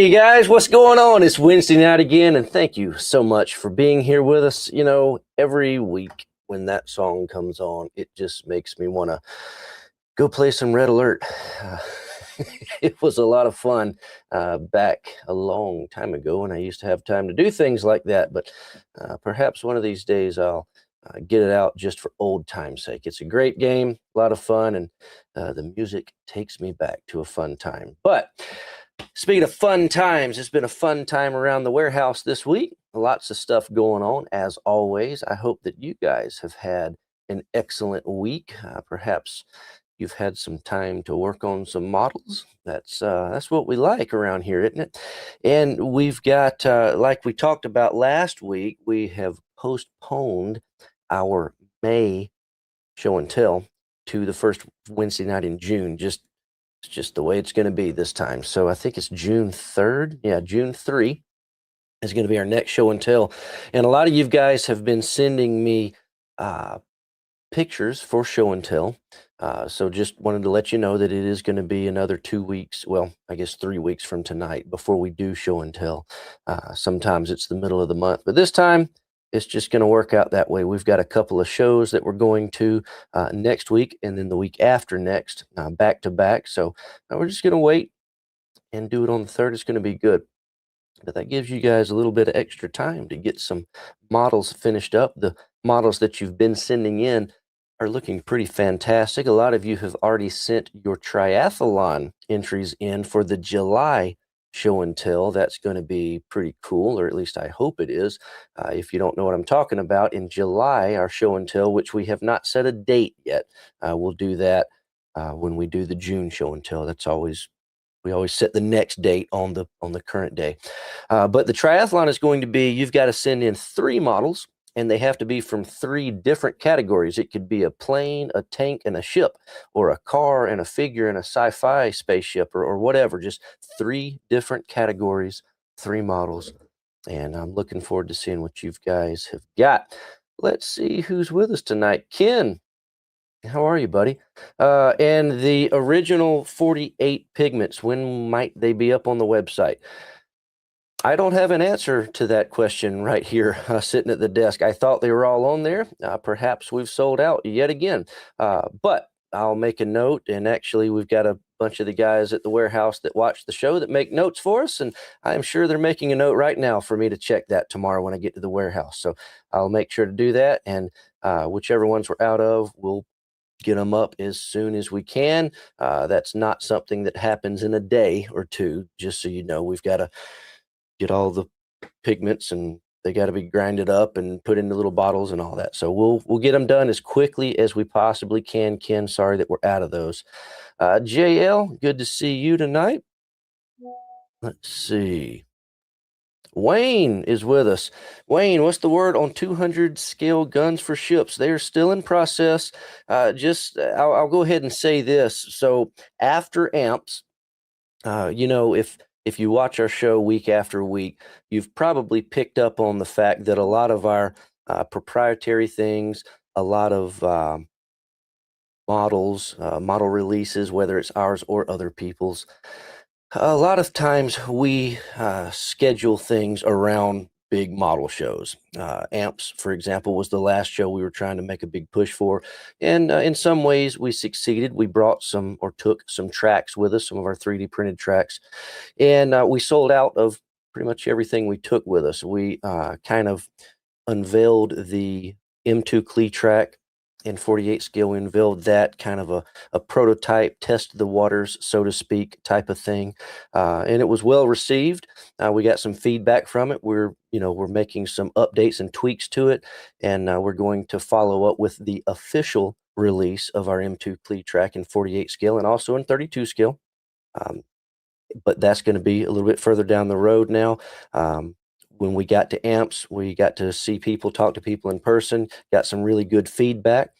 Hey guys, what's going on? It's Wednesday night again, and thank you so much for being here with us. You know, every week when that song comes on, it just makes me want to go play some Red Alert. Uh, it was a lot of fun back a long time ago, and I used to have time to do things like that. But perhaps one of these days I'll get it out just for old time's sake. It's a great game, a lot of fun, and the music takes me back to a fun time. But speaking of fun times, it's been a fun time around the warehouse this week. Lots of stuff going on, as always. I hope that you guys have had an excellent week. Perhaps you've had some time to work on some models. That's what we like around here, isn't it? And we've got, like we talked about last week, we have postponed our May show and tell to the first Wednesday night in June. It's just the way it's going to be this time. So I think it's June 3rd. Yeah, June 3 is going to be our next show and tell. And a lot of you guys have been sending me pictures for show and tell. So just wanted to let you know that it is going to be another 2 weeks. Well, I guess 3 weeks from tonight before we do show and tell. Sometimes it's the middle of the month, but this time it's just going to work out that way. We've got a couple of shows that we're going to next week and then the week after next, back to back. So we're just going to wait and do it on the 3rd. It's going to be good. But that gives you guys a little bit of extra time to get some models finished up. The models that you've been sending in are looking pretty fantastic. A lot of you have already sent your triathlon entries in for the July show and tell. That's going to be pretty cool, or at least I hope it is. If you don't know what I'm talking about, in July, our show and tell, which we have not set a date yet, we'll do that when we do the June show and tell. We always set the next date on the current day. But the triathlon is going to be, you've got to send in 3 models, and they have to be from 3 different categories. It could be a plane, a tank, and a ship, or a car and a figure and a sci-fi spaceship, or whatever. Just 3 different categories, 3 models. And I'm looking forward to seeing what you guys have got. Let's see who's with us tonight. Ken, how are you, buddy? And the original 48 pigments, when might they be up on the website? I don't have an answer to that question right here, sitting at the desk. I thought they were all on there. Perhaps we've sold out yet again. But I'll make a note. And actually, we've got a bunch of the guys at the warehouse that watch the show that make notes for us. And I'm sure they're making a note right now for me to check that tomorrow when I get to the warehouse. So I'll make sure to do that. And whichever ones we're out of, we'll get them up as soon as we can. That's not something that happens in a day or two, just so you know. We've got to get all the pigments, and they got to be grinded up and put into little bottles and all that. So we'll get them done as quickly as we possibly can. Ken, sorry that we're out of those. JL, good to see you tonight. Let's see. Wayne is with us. Wayne, what's the word on 200 scale guns for ships? They are still in process. I'll go ahead and say this. So after amps, if you watch our show week after week, you've probably picked up on the fact that a lot of our proprietary things, a lot of model releases, whether it's ours or other people's, a lot of times we schedule things around big model shows. Amps, for example, was the last show we were trying to make a big push for. And in some ways we succeeded. We brought took some tracks with us, some of our 3D printed tracks. And we sold out of pretty much everything we took with us. We kind of unveiled the M2 Klee track in 48 scale. We unveiled that, kind of a prototype, test the waters, so to speak, type of thing. And it was well received. We got some feedback from it. We're making some updates and tweaks to it. And we're going to follow up with the official release of our M2 Klee track in 48 scale and also in 32 scale. But that's going to be a little bit further down the road now. When we got to amps, we got to see people, talk to people in person, got some really good feedback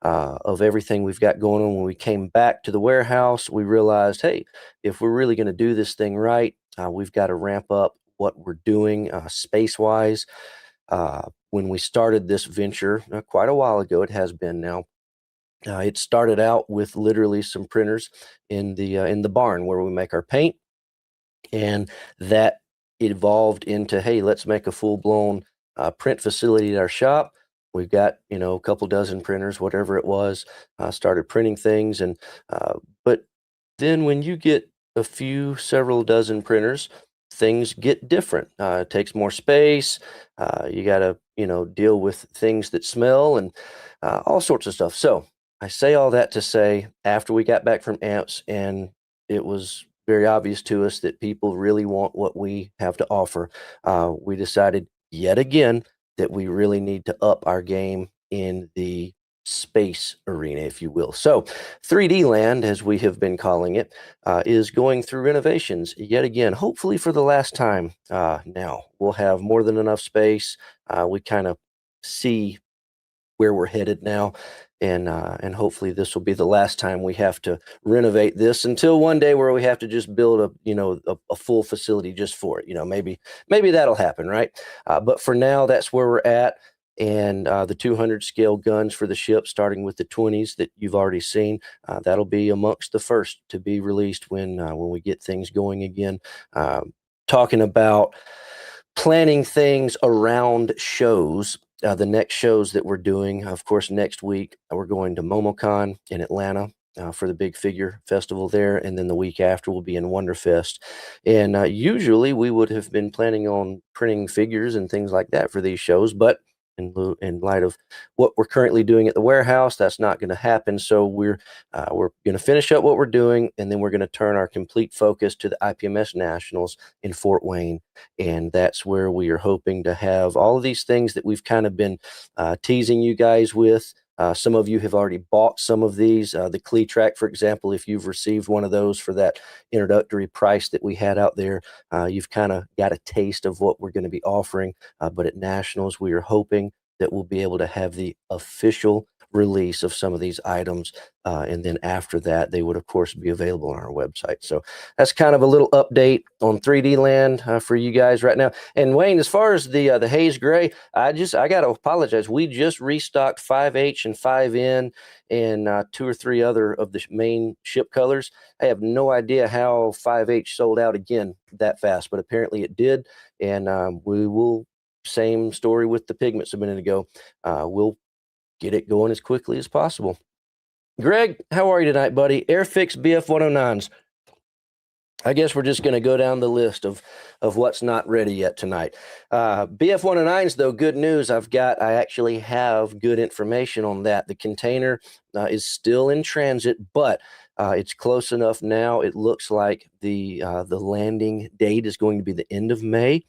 of everything we've got going on. When we came back to the warehouse, we realized, hey, if we're really going to do this thing right, we've got to ramp up what we're doing space-wise. When we started this venture quite a while ago, it has been now, it started out with literally some printers in the barn where we make our paint. And that evolved into, hey, let's make a full-blown print facility at our shop. We've got, a couple dozen printers, whatever it was, started printing things. But then when you get several dozen printers, things get different. It takes more space. You got to, deal with things that smell and all sorts of stuff. So I say all that to say, after we got back from AMPS, and it was very obvious to us that people really want what we have to offer, we decided yet again that we really need to up our game in the space arena, if you will. So 3D Land, as we have been calling it, is going through renovations yet again, hopefully for the last time. Now we'll have more than enough space. We kind of see where we're headed now, and hopefully this will be the last time we have to renovate this, until one day where we have to just build a full facility just for it. Maybe that'll happen, right? But for now, that's where we're at. And the 200 scale guns for the ship, starting with the 20s that you've already seen, that'll be amongst the first to be released when we get things going again. Talking about planning things around shows. The next shows that we're doing, of course, next week, we're going to MomoCon in Atlanta for the big figure festival there. And then the week after, we'll be in Wonderfest. And usually we would have been planning on printing figures and things like that for these shows. But in light of what we're currently doing at the warehouse, that's not going to happen. So we're going to finish up what we're doing, and then we're going to turn our complete focus to the IPMS Nationals in Fort Wayne. And that's where we are hoping to have all of these things that we've kind of been teasing you guys with. Some of you have already bought some of these. The Klee Track, for example, if you've received one of those for that introductory price that we had out there, you've kind of got a taste of what we're going to be offering. But at Nationals, we are hoping that we'll be able to have the official release of some of these items. And then after that, they would, of course, be available on our website. So that's kind of a little update on 3D Land for you guys right now. And Wayne, as far as the haze gray, I got to apologize. We just restocked 5H and 5N and 2 or 3 other of the main ship colors. I have no idea how 5H sold out again that fast, but apparently it did. And we will, same story with the pigments a minute ago. We'll get it going as quickly as possible. Greg, how are you tonight, buddy? Airfix BF-109s. I guess we're just going to go down the list of what's not ready yet tonight. BF-109s, though, good news. I actually have good information on that. The container is still in transit, but it's close enough now. It looks like the landing date is going to be the end of May.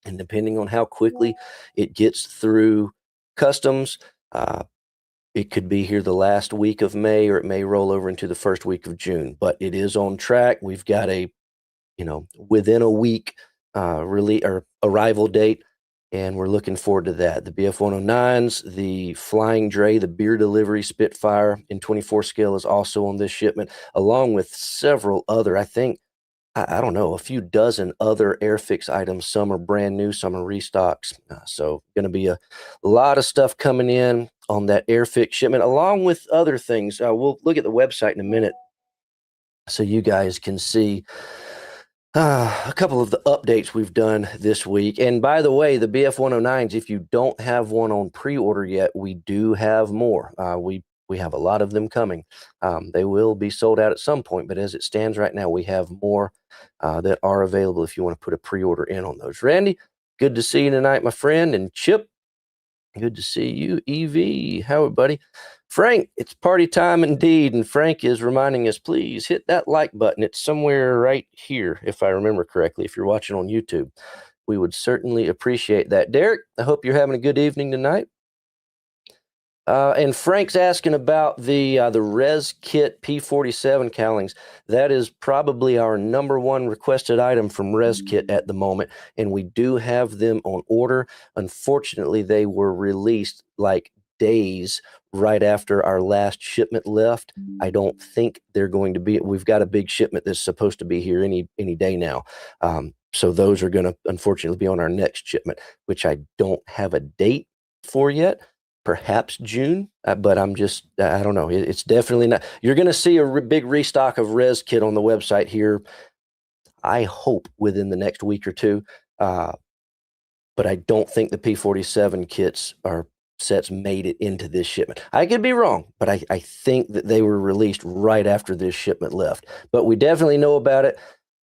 And depending on how quickly it gets through customs, it could be here the last week of May, or it may roll over into the first week of June. But it is on track. We've got within a week arrival date, and we're looking forward to that. The BF-109s, the Flying Dray, the beer delivery Spitfire in 24 scale is also on this shipment, along with several other, I don't know, a few dozen other Airfix items. Some are brand new, some are restocks. So going to be a lot of stuff coming in on that Airfix shipment, along with other things. We'll look at the website in a minute so you guys can see a couple of the updates we've done this week. And by the way, the BF-109s, if you don't have one on pre-order yet, we do have more. We have a lot of them coming. They will be sold out at some point, but as it stands right now, we have more that are available if you want to put a pre-order in on those. Randy, good to see you tonight, my friend. And Chip, good to see you. EV, how are you, buddy? Frank, it's party time indeed. And Frank is reminding us, please hit that like button. It's somewhere right here, if I remember correctly, if you're watching on YouTube. We would certainly appreciate that. Derek, I hope you're having a good evening tonight. And Frank's asking about the Res Kit P47 cowlings. That is probably our #1 requested item from Res Kit at the moment, and we do have them on order. Unfortunately, they were released like days right after our last shipment left. I don't think they're going to be. We've got a big shipment that's supposed to be here any day now. So those are going to unfortunately be on our next shipment, which I don't have a date for yet. Perhaps June, but I don't know. It's definitely not. You're going to see a big restock of Res Kit on the website here I hope within the next week or two. But I don't think the P-47 kits or sets made it into this shipment. I could be wrong, but I think that they were released right after this shipment left. But we definitely know about it.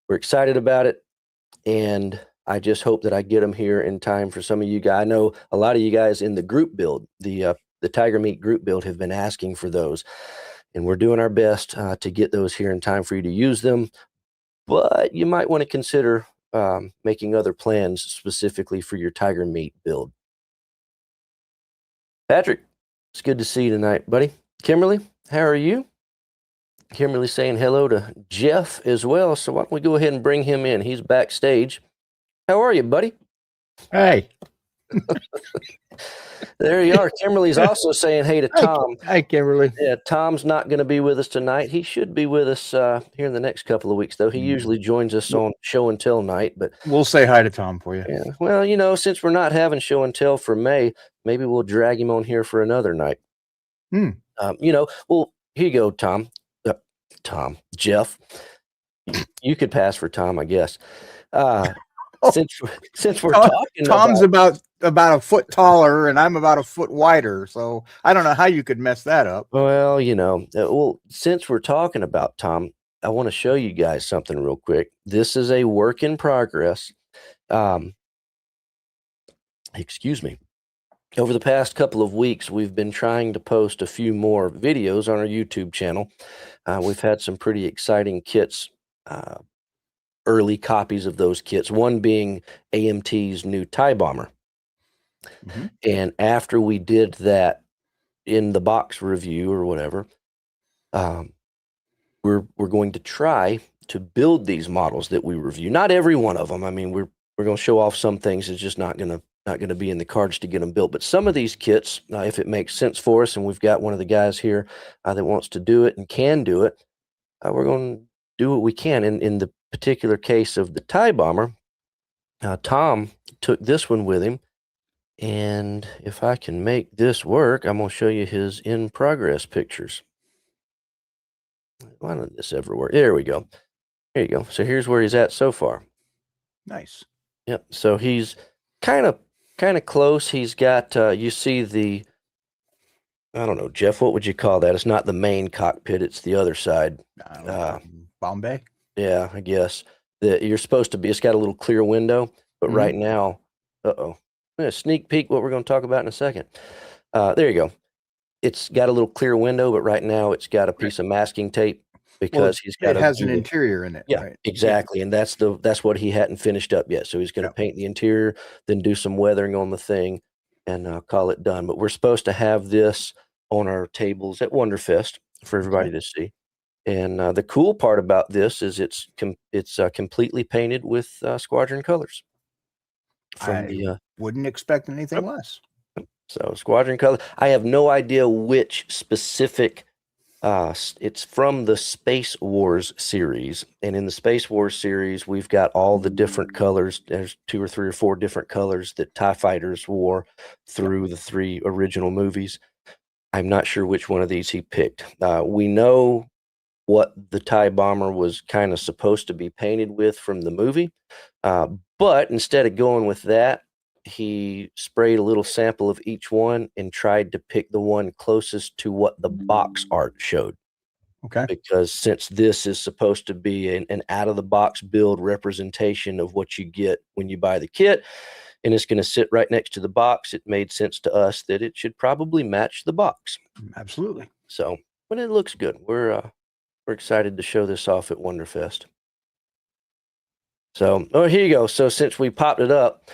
We're excited about it. And I just hope that I get them here in time for some of you guys. I know a lot of you guys in the group build, the Tiger Meat group build, have been asking for those. And we're doing our best to get those here in time for you to use them. But you might want to consider making other plans specifically for your Tiger Meat build. Patrick, it's good to see you tonight, buddy. Kimberly, how are you? Kimberly saying hello to Jeff as well. So why don't we go ahead and bring him in? He's backstage. How are you, buddy? Hey. There you are. Kimberly's also saying hey to Tom. Hi, Kimberly. Yeah, Tom's not going to be with us tonight. He should be with us here in the next couple of weeks, though. He usually joins us on show and tell night. But we'll say hi to Tom for you. Yeah, well, since we're not having show and tell for May, maybe we'll drag him on here for another night. Well, here you go, Tom. Jeff. You could pass for Tom, I guess. Since we're talking, Tom's about a foot taller and I'm about a foot wider, so I don't know how you could mess that up. Well, since we're talking about Tom, I want to show you guys something real quick. This is a work in progress. Excuse me. Over the past couple of weeks, we've been trying to post a few more videos on our YouTube channel. We've had some pretty exciting kits. Early copies of those kits, one being AMT's new TIE Bomber. Mm-hmm. And after we did that in the box review or whatever, we're going to try to build these models that we review. Not every one of them. I mean, we're going to show off some things. It's just not going to be in the cards to get them built. But some of these kits, if it makes sense for us, and we've got one of the guys here that wants to do it and can do it, we're going to do what we can. In the particular case of the TIE Bomber, Tom took this one with him, and if I can make this work, I'm going to show you his in progress pictures. Why don't this ever work? There we go. There you go. So here's where he's at so far. Nice. Yep. So he's kind of close. He's got you see the, I don't know, Jeff, what would you call that? It's not the main cockpit, it's the other side. Bombay. Yeah, I guess that you're supposed to be. It's got a little clear window, but right now, sneak peek what we're going to talk about in a second. There you go. It's got a little clear window, but right now it's got a piece of masking tape because it has an interior in it. Yeah, right? Exactly, and that's what he hadn't finished up yet. So he's going to paint the interior, then do some weathering on the thing, and call it done. But we're supposed to have this on our tables at Wonderfest for everybody to see. And the cool part about this is it's completely painted with Squadron colors. Wouldn't expect anything less. So Squadron color. I have no idea which specific. It's from the Space Wars series, and in the Space Wars series, we've got all the different colors. There's 2 or 3 or 4 different colors that TIE fighters wore through the 3 original movies. I'm not sure which one of these he picked. We know what the TIE Bomber was kind of supposed to be painted with from the movie. But instead of going with that, he sprayed a little sample of each one and tried to pick the one closest to what the box art showed. Okay. Because since this is supposed to be an out-of-the-box build representation of what you get when you buy the kit, and it's going to sit right next to the box, it made sense to us that it should probably match the box. Absolutely. So, but it looks good. We're excited to show this off at Wonderfest. So, here you go. So since we popped it up,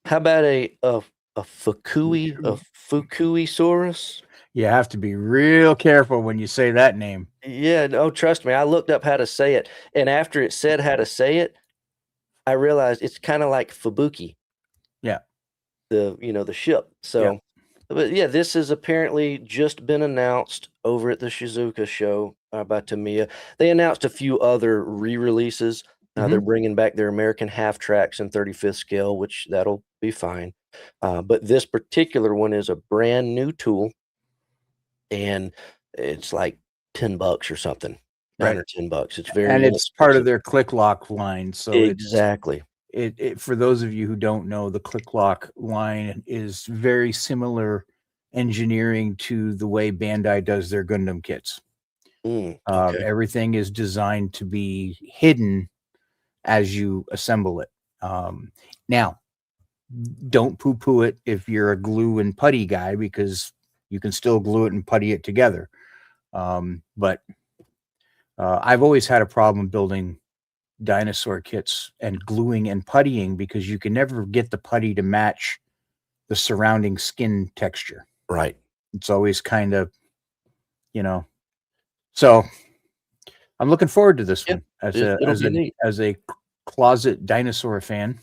how about a Fukuisaurus? You have to be real careful when you say that name. Yeah, no, trust me. I looked up how to say it, and after it said how to say it, I realized it's kind of like Fubuki. Yeah. The ship. So, but yeah, this has apparently just been announced over at the Shizuoka show by Tamiya. They announced a few other re-releases. They're bringing back their American half tracks and 35th scale, which that'll be fine. But this particular one is a brand new tool, and it's like $10 or something. 9 Right. or $10. It's And very it's part of inexpensive. their click lock line. So Exactly. it for those of you who don't know, the click lock line is very similar engineering to the way Bandai does their Gundam kits. Okay. Everything is designed to be hidden as you assemble it. Now, don't poo-poo it if you're a glue and putty guy, because you can still glue it and putty it together. But I've always had a problem building dinosaur kits and gluing and puttying, because you can never get the putty to match the surrounding skin texture. Right. It's always kind of, so I'm looking forward to this one It'll be neat. as a closet dinosaur fan.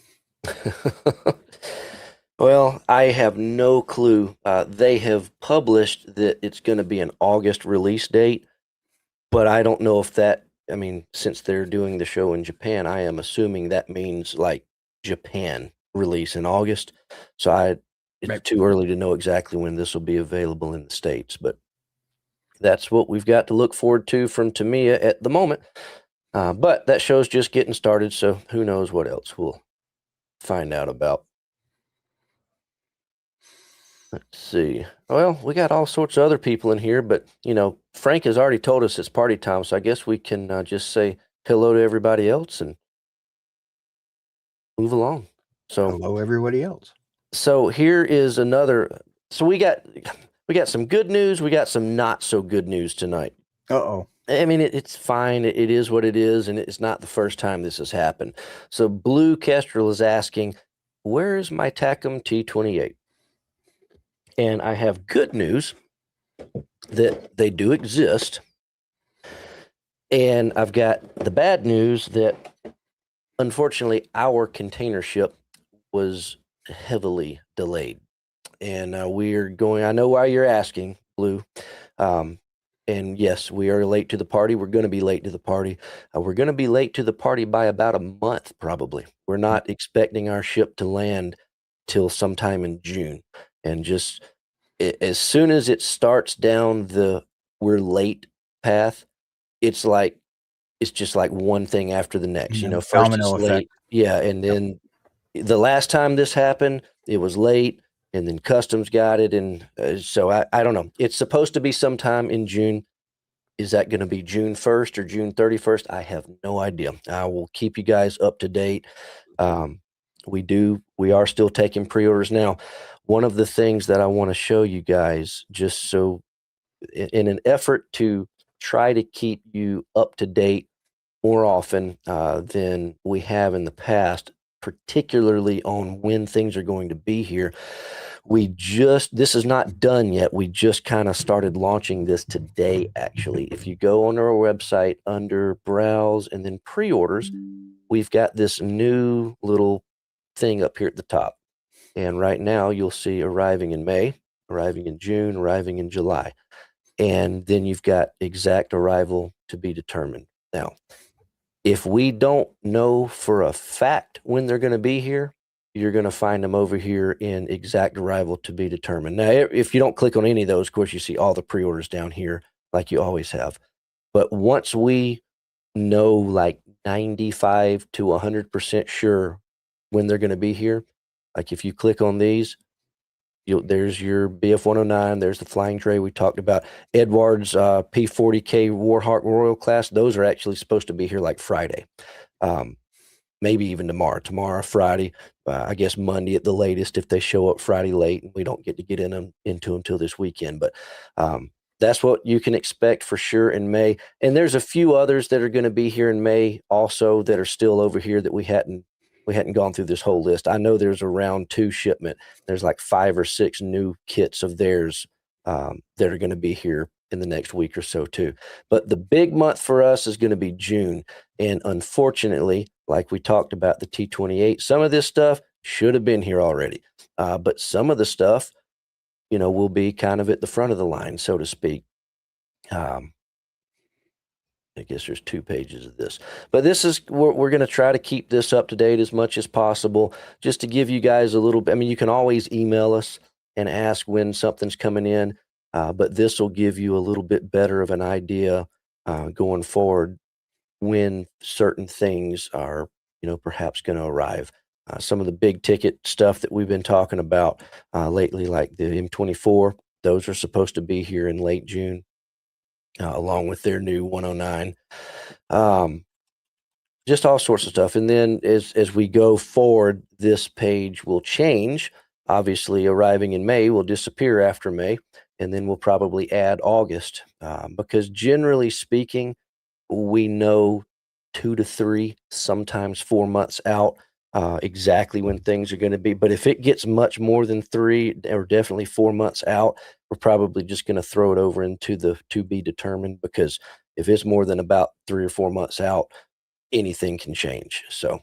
Well, I have no clue. They have published that it's going to be an August release date, but I don't know if that, I mean, since they're doing the show in Japan, I am assuming that means like Japan release in August. So it's Right. too early to know exactly when this will be available in the States, but that's what we've got to look forward to from Tamiya at the moment. But that show's just getting started, so who knows what else we'll find out about. Let's see. Well, we got all sorts of other people in here, but Frank has already told us it's party time, so I guess we can just say hello to everybody else and move along. So, hello, everybody else. So here is another. So we got some good news. We got some not so good news tonight. Uh-oh. I mean, it's fine. It is what it is, and it's not the first time this has happened. So Blue Kestrel is asking, where is my Tacom T28? And I have good news that they do exist. And I've got the bad news that, unfortunately, our container ship was heavily delayed. And we're going, I know why you're asking, Blue. And yes, we are late to the party. We're going to be late to the party. We're going to be late to the party by about a month, probably. We're not expecting our ship to land till sometime in June. And just as soon as it starts down the we're late path, it's just like one thing after the next. First it's Domino effect. late. Yeah. And then the last time this happened, it was late. And then customs got it. And so I don't know. It's supposed to be sometime in June. Is that going to be June 1st or June 31st? I have no idea. I will keep you guys up to date. We are still taking pre-orders now. One of the things that I want to show you guys, just so in an effort to try to keep you up to date more often than we have in the past, particularly on when things are going to be here. This is not done yet. We just kind of started launching this today, actually. If you go on our website under browse and then pre-orders, we've got this new little thing up here at the top. And right now you'll see arriving in May, arriving in June, arriving in July. And then you've got exact arrival to be determined. Now, if we don't know for a fact when they're going to be here, you're going to find them over here in exact arrival to be determined. Now, if you don't click on any of those, of course, you see all the pre-orders down here like you always have. But once we know like 95 to 100% sure when they're going to be here, like if you click on these, there's your BF-109, there's the flying tray we talked about. Edwards P-40K Warhawk Royal class, those are actually supposed to be here like Friday. Maybe even tomorrow, Friday, I guess Monday at the latest if they show up Friday late and we don't get to get into them till this weekend. But that's what you can expect for sure in May. And there's a few others that are going to be here in May also that are still over here that we hadn't gone through this whole list. I know there's a round 2 shipment. There's like 5 or 6 new kits of theirs that are going to be here in the next week or so too. But the big month for us is going to be June. And unfortunately, like we talked about the T28, some of this stuff should have been here already. But some of the stuff, will be kind of at the front of the line, so to speak. I guess there's 2 pages of this, but we're going to try to keep this up to date as much as possible, just to give you guys a little bit. I mean, you can always email us and ask when something's coming in, but this will give you a little bit better of an idea going forward when certain things are, perhaps going to arrive. Some of the big ticket stuff that we've been talking about lately, like the M24, those are supposed to be here in late June, along with their new 109. Just all sorts of stuff. And then as we go forward, this page will change. Obviously, arriving in May will disappear after May, and then we'll probably add August, because generally speaking, we know 2 to 3, sometimes 4 months out, exactly when things are going to be. But if it gets much more than 3 or definitely 4 months out, we're probably just going to throw it over into the to be determined, because if it's more than about 3 or 4 months out, anything can change. So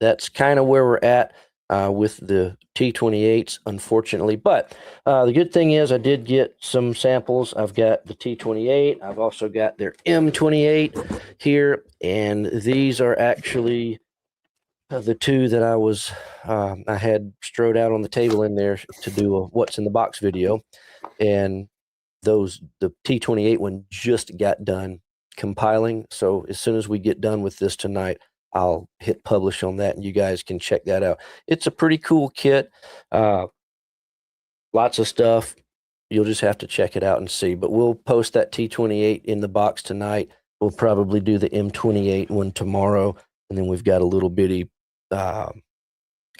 that's kind of where we're at with the T28s, unfortunately. But the good thing is I did get some samples. I've got the T28. I've also got their M28 here. And these are actually the two that I had strode out on the table in there to do a what's in the box video. And the T28 one just got done compiling. So as soon as we get done with this tonight, I'll hit publish on that and you guys can check that out. It's a pretty cool kit. Lots of stuff. You'll just have to check it out and see. But we'll post that T28 in the box tonight. We'll probably do the M28 one tomorrow. And then we've got a little bitty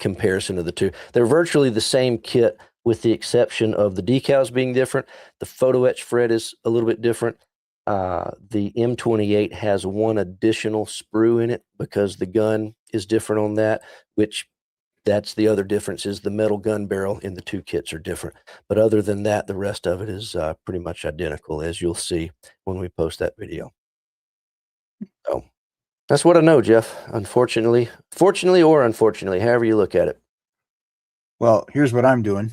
comparison of the two. They're virtually the same kit with the exception of the decals being different. The photo etch Fred is a little bit different. The M28 has one additional sprue in it because the gun is different on that, which that's the other difference, is the metal gun barrel in the two kits are different. But other than that, the rest of it is pretty much identical, as you'll see when we post that video. So that's what I know, Jeff. Unfortunately, fortunately or unfortunately, however you look at it. Well, here's what I'm doing.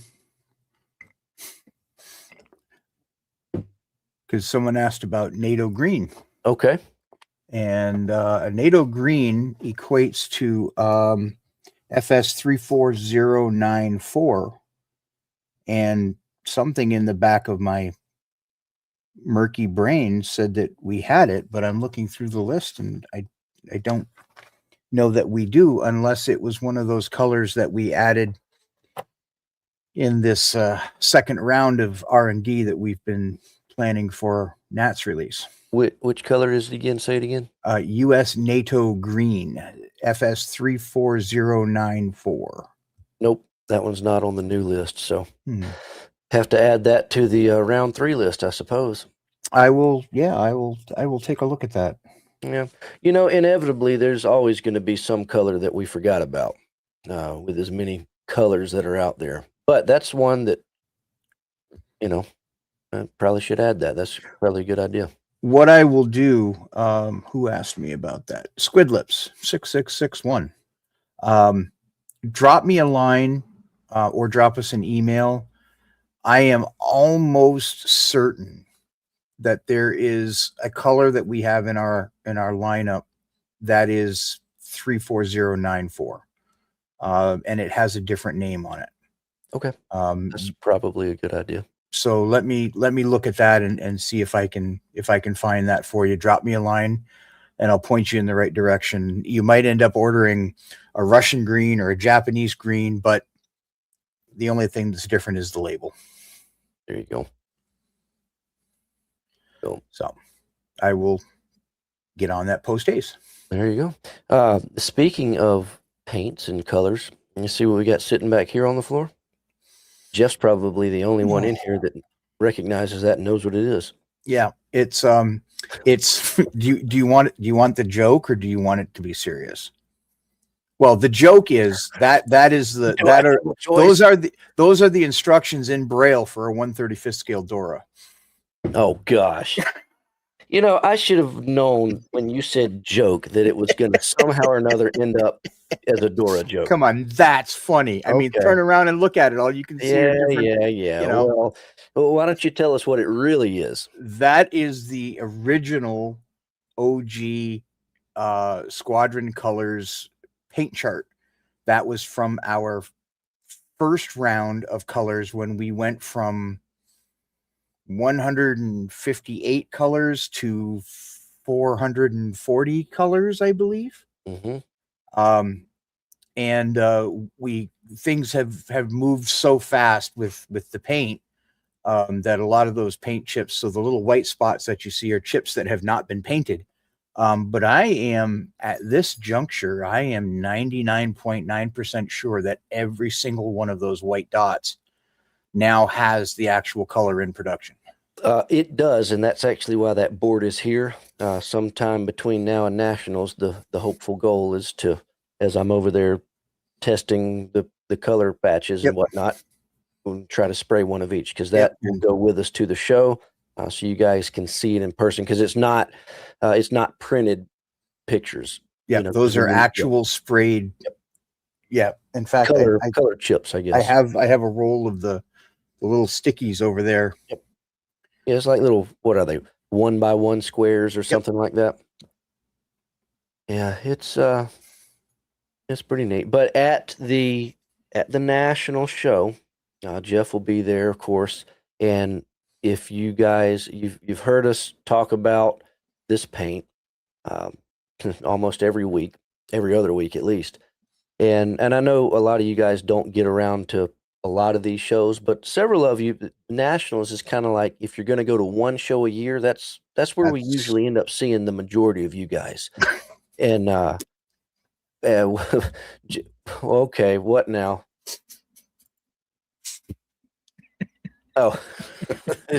Because someone asked about NATO green. Okay. And a NATO green equates to FS 34094. And something in the back of my murky brain said that we had it, but I'm looking through the list and I don't know that we do, unless it was one of those colors that we added in this second round of R&D that we've been planning for Nat's release. Which color is it again? Say it again. US NATO green, FS 34094. Nope, that one's not on the new list. So have to add that to the round 3 list, I suppose. I will take a look at that. Yeah. Inevitably, there's always going to be some color that we forgot about with as many colors that are out there. But that's one that, I probably should add that. That's probably a good idea. What I will do, who asked me about that? Squidlips 6661. Drop me a line or drop us an email. I am almost certain that there is a color that we have in our lineup that is 34094. And it has a different name on it. Okay. That's probably a good idea. So let me look at that and see if I can find that for you. Drop me a line and I'll point you in the right direction. You might end up ordering a Russian green or a Japanese green, but the only thing that's different is the label. There you go. So I will get on that post-haste. There you go. Speaking of paints and colors, you see what we got sitting back here on the floor? Jeff's probably the only one in here that recognizes that and knows what it is. Yeah, it's do you want the joke or do you want it to be serious? Well, the joke is those are the instructions in Braille for a 1/35th scale Dora. Oh gosh. I should have known when you said joke that it was going to somehow or another end up as a Dora joke. Come on, that's funny. I mean, turn around and look at it. All you can see are different. Yeah. Well, why don't you tell us what it really is? That is the original OG Squadron Colors paint chart. That was from our first round of colors when we went from 158 colors to 440 colors, I believe. Mm-hmm. And we things have moved so fast with the paint that a lot of those paint chips, so the little white spots that you see are chips that have not been painted. But I am at this juncture, I am 99.9% sure that every single one of those white dots now has the actual color in production. It does, and that's actually why that board is here. Sometime between now and nationals, the hopeful goal is to, as I'm over there testing the color patches Yep. and whatnot, we'll try to spray one of each, because Yep. that will go with us to the show, so you guys can see it in person, because it's not printed pictures. Yeah, You know, those are actual sprayed. Yeah, in fact, color chips, I guess. I have a roll of the little stickies over there. Yep. Yeah, it's like little, what are they, 1x1 squares or something like that. Yeah, it's pretty neat. But at the national show, Jeff will be there, of course. And if you guys, you've heard us talk about this paint um, almost every week, every other week at least. And I know a lot of you guys don't get around to a lot of these shows, but several of you, nationals is kind of like, if you're going to go to one show a year, that's where we usually end up seeing the majority of you guys. And okay, what now? Oh,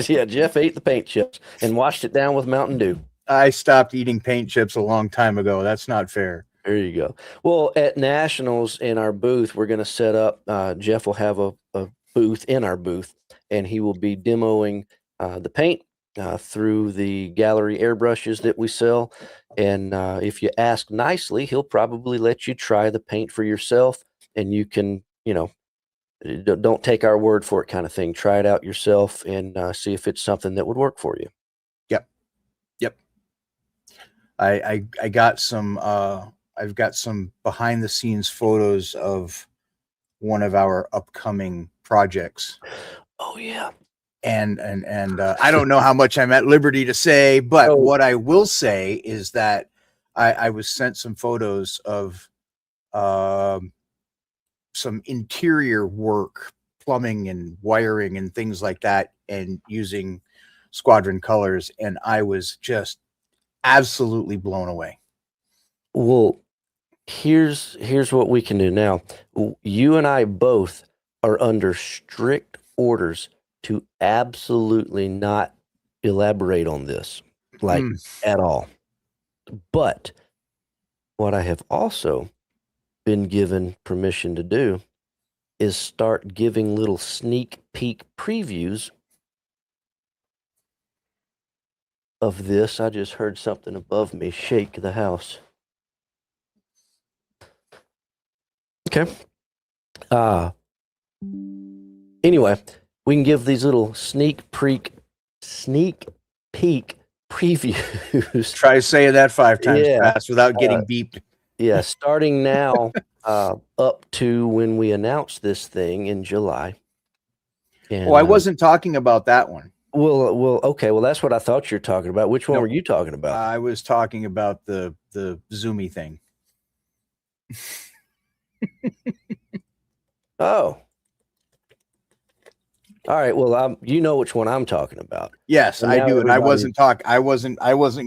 yeah, Jeff ate the paint chips and washed it down with Mountain Dew. I stopped eating paint chips a long time ago. That's not fair. There you go. Well, at Nationals in our booth, we're going to set up. Jeff will have a booth in our booth, and he will be demoing the paint through the gallery airbrushes that we sell. And if you ask nicely, he'll probably let you try the paint for yourself, and you can, don't take our word for it kind of thing. Try it out yourself and see if it's something that would work for you. Yep. I got some I've got some behind the scenes photos of one of our upcoming projects. Oh yeah. And I don't know how much I'm at liberty to say, but what I will say is that I was sent some photos of some interior work, plumbing and wiring and things like that, and using Squadron colors, and I was just absolutely blown away. Well, here's what we can do now. You and I both are under strict orders to absolutely not elaborate on this, like at all. But what I have also been given permission to do is start giving little sneak peek previews of this. I just heard something above me shake the house. Okay. Anyway, we can give these little sneak peek previews. Try saying that 5 times fast without getting beeped. Yeah, starting now up to when we announce this thing in July. And, I wasn't talking about that one. Well, okay. Well, that's what I thought you were talking about. Which one were you talking about? I was talking about the Zoomy thing. Oh. All right. Well, you know which one I'm talking about. Yes, I do, and I wasn't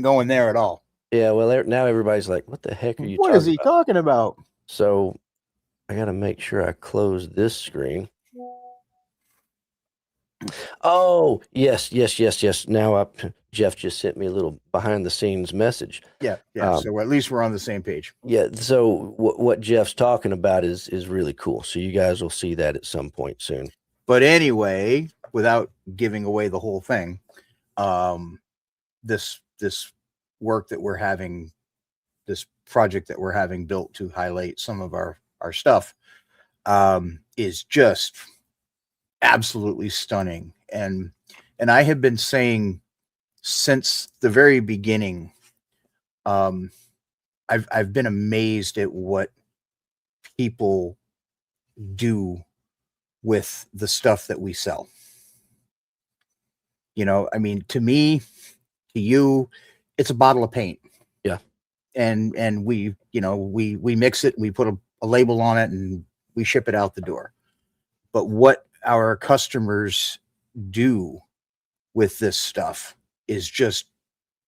going there at all. Yeah. Well, now everybody's like, "What the heck are you? What is he talking about?" So, I got to make sure I close this screen. Oh, yes. Now Jeff just sent me a little behind the scenes message. Yeah. So at least we're on the same page. Yeah. So what Jeff's talking about is really cool. So you guys will see that at some point soon. But anyway, without giving away the whole thing, this work that we're having, this project that we're having built to highlight some of our stuff, is just absolutely stunning. And I have been saying since the very beginning, I've been amazed at what people do with the stuff that we sell. I mean, to me, to you, it's a bottle of paint. Yeah. And we mix it, we put a label on it, and we ship it out the door. But what our customers do with this stuff is just,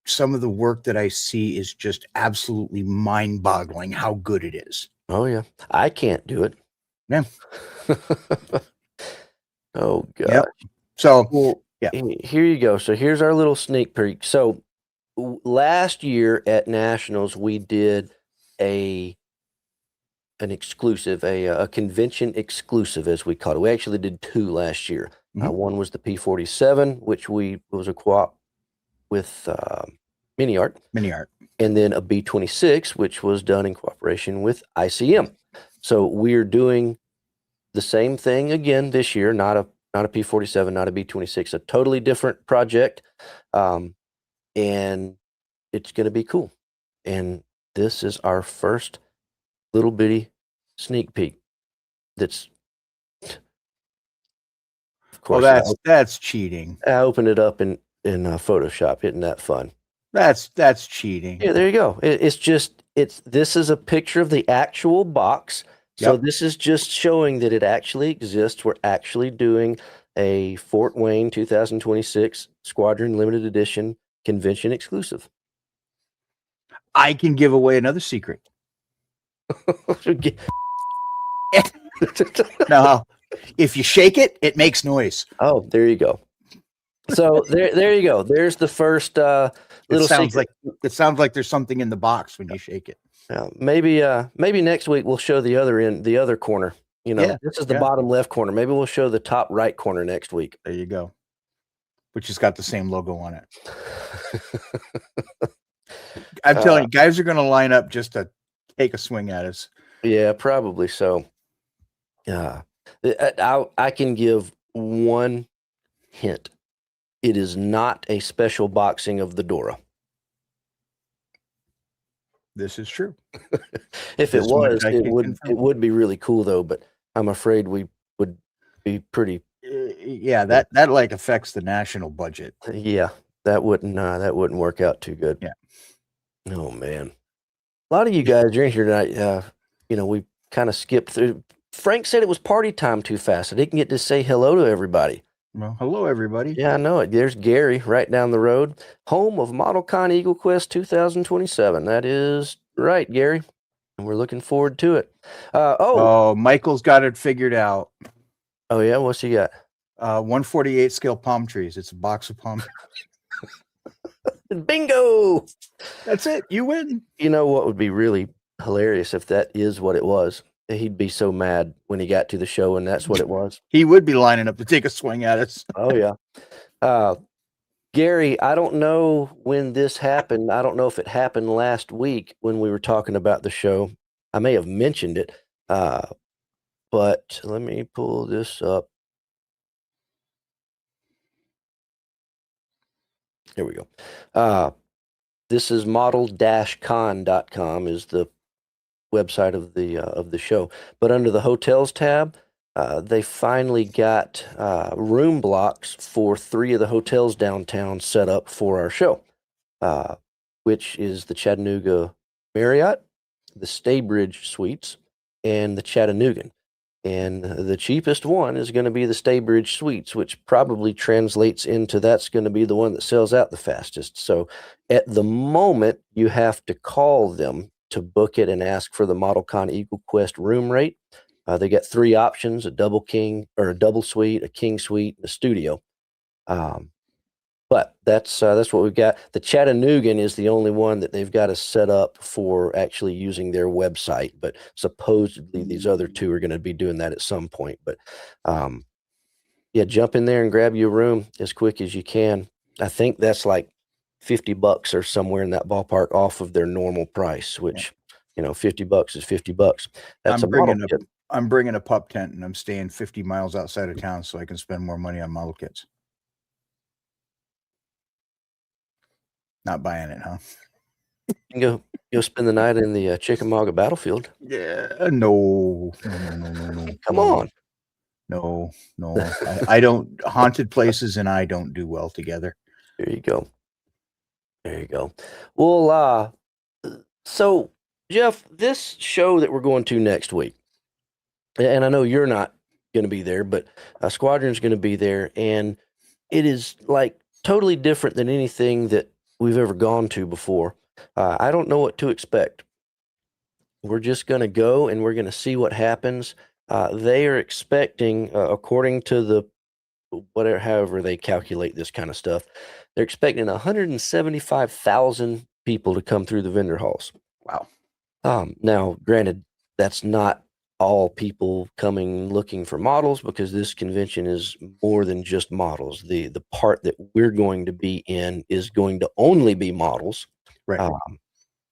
some of the work that I see is just absolutely mind-boggling how good it is. Oh yeah. I can't do it. Yeah. Oh god. Yep. So Well, yeah. Here you go. So here's our little sneak peek. So last year at Nationals, we did an exclusive, a convention exclusive, as we called it. We actually did 2 last year. One was the P-47, which was a co-op with Mini Art, and then a B-26, which was done in cooperation with ICM. So we're doing the same thing again this year, not a P-47, not a B-26, a totally different project, and it's going to be cool. And this is our first little bitty sneak peek. That's, of course, that's cheating. I opened it up in Photoshop. Isn't that fun? That's cheating. Yeah, there you go. This is a picture of the actual box. So this is just showing that it actually exists. We're actually doing a Fort Wayne 2026 Squadron Limited Edition convention exclusive. I can give away another secret. No, if you shake it, it makes noise. Oh, there you go. So there you go. There's the first little secret. It sounds like there's something in the box when you shake it. Maybe next week we'll show the other end, the other corner. This is the bottom left corner. Maybe we'll show the top right corner next week. There you go. Which has got the same logo on it. I'm telling you, guys are going to line up just to take a swing at us. Yeah, probably so. I can give one hint. It is not a special boxing of the Dora. This is true. If it was, it would be really cool though, but I'm afraid we would be pretty. Yeah, that like affects the national budget. Yeah, that wouldn't work out too good. Yeah. Oh man, a lot of you guys are in here tonight. We kind of skipped through. Frank said it was party time too fast. I didn't get to say hello to everybody. Well, hello everybody. Yeah, I know it. There's Gary right down the road, home of ModelCon Eagle Quest 2027. That is right, Gary, and we're looking forward to it. Michael's got it figured out. Oh yeah, what's he got? 148 scale palm trees. It's a box of palm trees. Bingo! That's it. You win. You know what would be really hilarious if that is what it was? He'd be so mad when he got to the show and that's what it was. He would be lining up to take a swing at us. Oh yeah. Gary, I don't know when this happened. I don't know if it happened last week when we were talking about the show. I may have mentioned it, but let me pull this up. Here we go. This is model-con.com is the website of the show. But under the hotels tab, they finally got room blocks for 3 of the hotels downtown set up for our show, which is the Chattanooga Marriott, the Staybridge Suites, and the Chattanoogan. And the cheapest one is going to be the Staybridge Suites, which probably translates into that's going to be the one that sells out the fastest. So at the moment, you have to call them to book it and ask for the ModelCon Eagle Quest room rate. They got 3 options: a double king or a double suite, a king suite, and a studio. But that's what we've got. The Chattanoogan is the only one that they've got to set up for actually using their website. But supposedly these other 2 are going to be doing that at some point. But yeah, jump in there and grab your room as quick as you can. I think that's like $50 or somewhere in that ballpark off of their normal price, which, $50 is $50. That's I'm bringing a pup tent and I'm staying 50 miles outside of town so I can spend more money on model kits. Not buying it, huh? You can go spend the night in the Chickamauga battlefield. Yeah, no. Come on. No, no, I don't. Haunted places and I don't do well together. There you go. There you go. Well, so Jeff, this show that we're going to next week, and I know you're not going to be there, but Squadron's going to be there, and it is like totally different than anything that we've ever gone to before. I don't know what to expect. We're just going to go and we're going to see what happens. They are expecting, according to the whatever, however they calculate this kind of stuff, they're expecting 175,000 people to come through the vendor halls. Wow. Now, granted, that's not all people coming looking for models because this convention is more than just models. The part that we're going to be in is going to only be models, Right.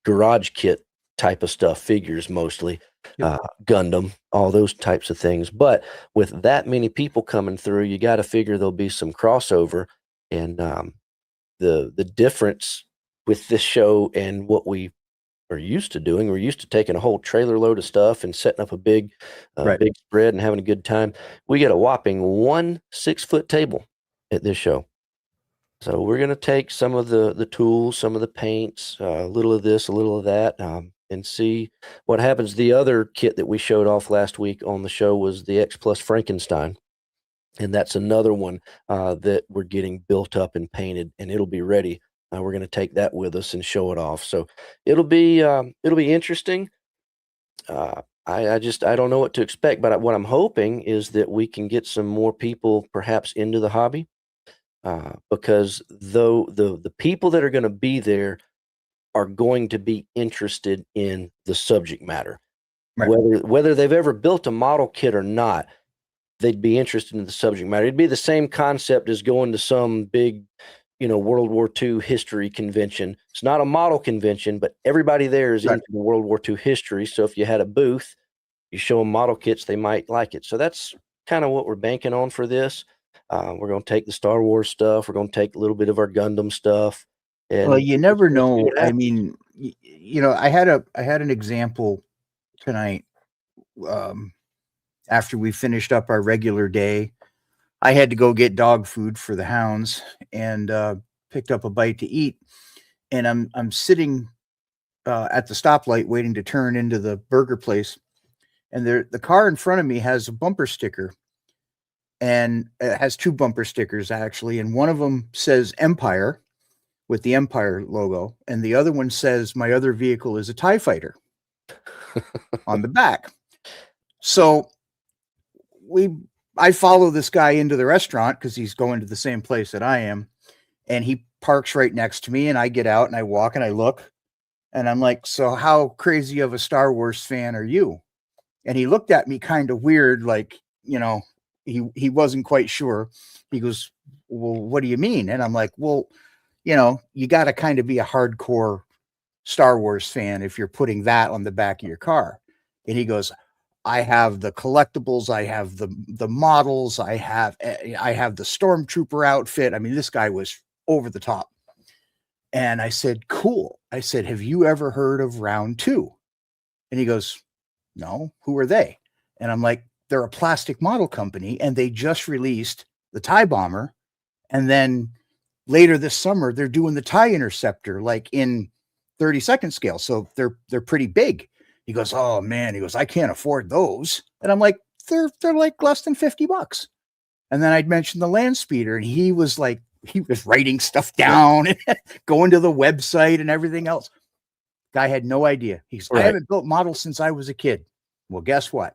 garage kit type of stuff, figures mostly, Yep. Gundam, all those types of things. But with that many people coming through, you got to figure there'll be some crossover. And the difference with this show and what we are used to doing, we're used to taking a whole trailer load of stuff and setting up a big, Right. big spread and having a good time. We get a whopping 1 6-foot table at this show. So we're going to take some of the tools, some of the paints, a little of this, a little of that, and see what happens. The other kit that we showed off last week on the show was the X Plus Frankenstein. And that's another one that we're getting built up and painted, and it'll be ready. We're going to take that with us and show it off. So it'll be interesting. I don't know what to expect, but what I'm hoping is that we can get some more people perhaps into the hobby. Because though the people that are going to be there are going to be interested in the subject matter, Right. whether they've ever built a model kit or not, they'd be interested in the subject matter. It'd be the same concept as going to some big, World War II history convention. It's not a model convention, but everybody there is Right. into the World War II history. So if you had a booth, you show them model kits, they might like it. So that's kind of what we're banking on for this. We're going to take the Star Wars stuff. We're going to take a little bit of our Gundam stuff. And Well, you never we'll see know. what I happens. mean, I had an example tonight. After we finished up our regular day, I had to go get dog food for the hounds and picked up a bite to eat. And I'm sitting at the stoplight waiting to turn into the burger place, and the car in front of me has a bumper sticker, and it has 2 bumper stickers actually, and one of them says Empire with the Empire logo, and the other one says my other vehicle is a TIE fighter on the back. So I follow this guy into the restaurant because he's going to the same place that I am, and he parks right next to me, and I get out and I walk and I look, and I'm like, so how crazy of a Star Wars fan are you? And he looked at me kind of weird, like, he wasn't quite sure. He goes, well, what do you mean? And I'm like, well, you got to kind of be a hardcore Star Wars fan if you're putting that on the back of your car. And he goes, I have the collectibles, I have the models, I have the stormtrooper outfit. I mean, this guy was over the top. And I said, cool. I said, have you ever heard of Round 2? And he goes, no, who are they? And I'm like, they're a plastic model company, and they just released the TIE Bomber. And then later this summer, they're doing the TIE Interceptor, like in 30-second scale. So they're pretty big. He goes, oh man, he goes, I can't afford those. And I'm like, they're like less than $50. And then I'd mentioned the land speeder, and he was writing stuff down and going to the website and everything else. Guy had no idea. He's I haven't built models since I was a kid. Well, guess what?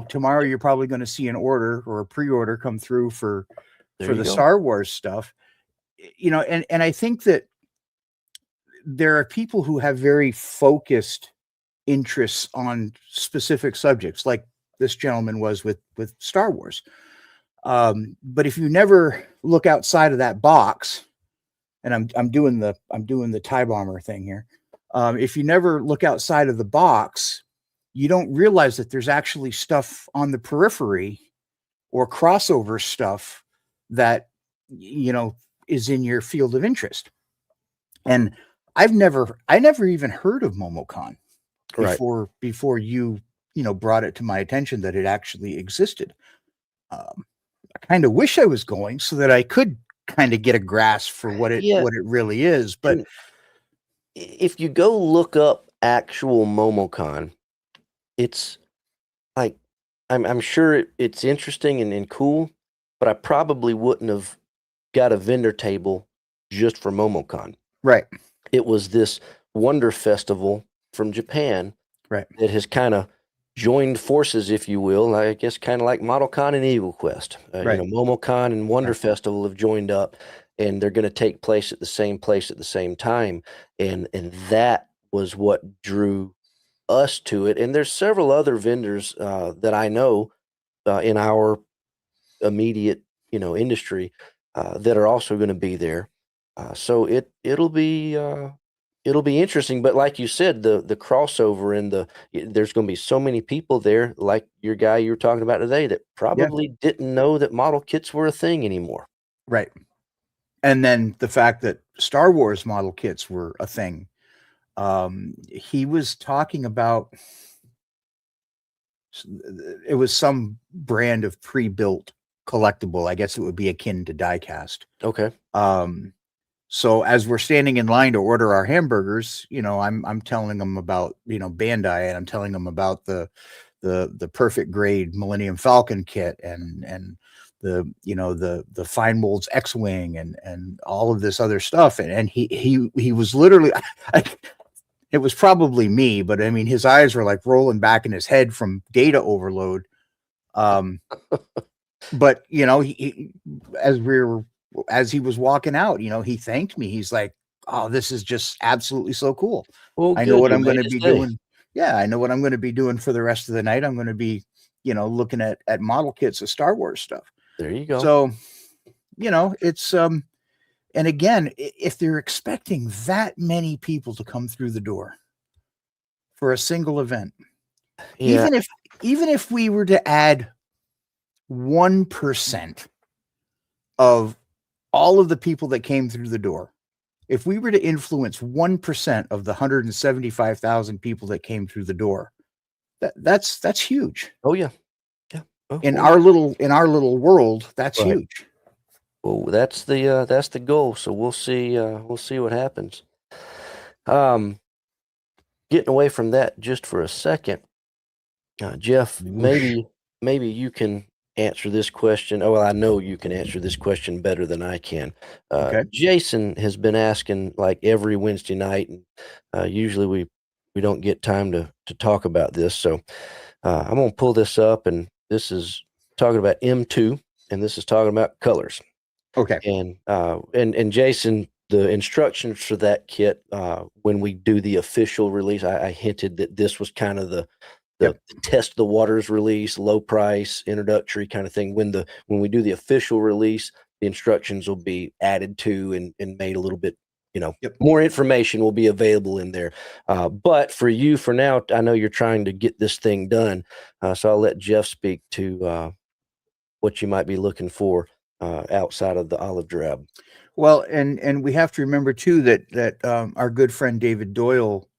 Tomorrow you're probably going to see an order or a pre-order come through for the Star Wars stuff. And I think that there are people who have very focused interests on specific subjects, like this gentleman was with Star Wars. But if you never look outside of that box, and I'm doing the TIE Bomber thing here. If you never look outside of the box, you don't realize that there's actually stuff on the periphery or crossover stuff that, is in your field of interest. And I never even heard of MomoCon before you brought it to my attention that it actually existed. I kind of wish I was going so that I could kind of get a grasp for what it Yeah, really is. But and if you go look up actual MomoCon, it's like I'm sure it's interesting and cool, but I probably wouldn't have got a vendor table just for MomoCon. right, It was this wonder festival from Japan right, that has kind of joined forces, if you will. I guess kind of like ModelCon and Eagle Quest. right, MomoCon and Wonder right. Festival have joined up, and they're going to take place at the same place at the same time. And that was what drew us to it. And there's several other vendors that I know in our immediate industry that are also going to be there. So it'll be interesting. But like you said, the crossover and there's going to be so many people there, like your guy you were talking about today, that Yeah, probably didn't know that model kits were a thing anymore. right. And then the fact that Star Wars model kits were a thing. He was talking about it was some brand of pre-built collectible. I guess it would be akin to diecast. Okay. So as we're standing in line to order our hamburgers, I'm telling them about, Bandai, and I'm telling them about the perfect grade Millennium Falcon kit and the fine molds X-Wing and all of this other stuff. And he was literally it was probably me, but I mean his eyes were like rolling back in his head from data overload. But as as he was walking out, he thanked me. He's like, "Oh, this is just absolutely so cool. Well, I know good. what You I'm going made to his be day. doing. Yeah, I know what I'm going to be doing for the rest of the night. I'm going to be, looking at model kits of Star Wars stuff." There you go. So, it's and again, if they're expecting that many people to come through the door for a single event, Yeah. even if we were to add 1% of all of the people that came through the door, if we were to influence 1% of the 175,000 people that came through the door, that's huge. Oh yeah. Yeah. Oh, In well, our little world, that's right. huge. Well, that's the goal. So we'll see what happens. Um, Getting away from that just for a second, Jeff, Whoosh. maybe you can answer this question. Oh, well, I know you can answer this question better than I can. Okay. Jason has been asking like every Wednesday night, and usually we don't get time to talk about this. So I'm gonna pull this up, and this is talking about M2, and this is talking about colors. Okay. And Jason, the instructions for that kit, when we do the official release, I hinted that this was kind of Yep. the test the waters release, low price, introductory kind of thing. When we do the official release, the instructions will be added to and made a little bit, Yep. more information will be available in there. But for you, for now, I know you're trying to get this thing done, so I'll let Jeff speak to what you might be looking for outside of the olive drab. Well, and we have to remember too that our good friend David Doyle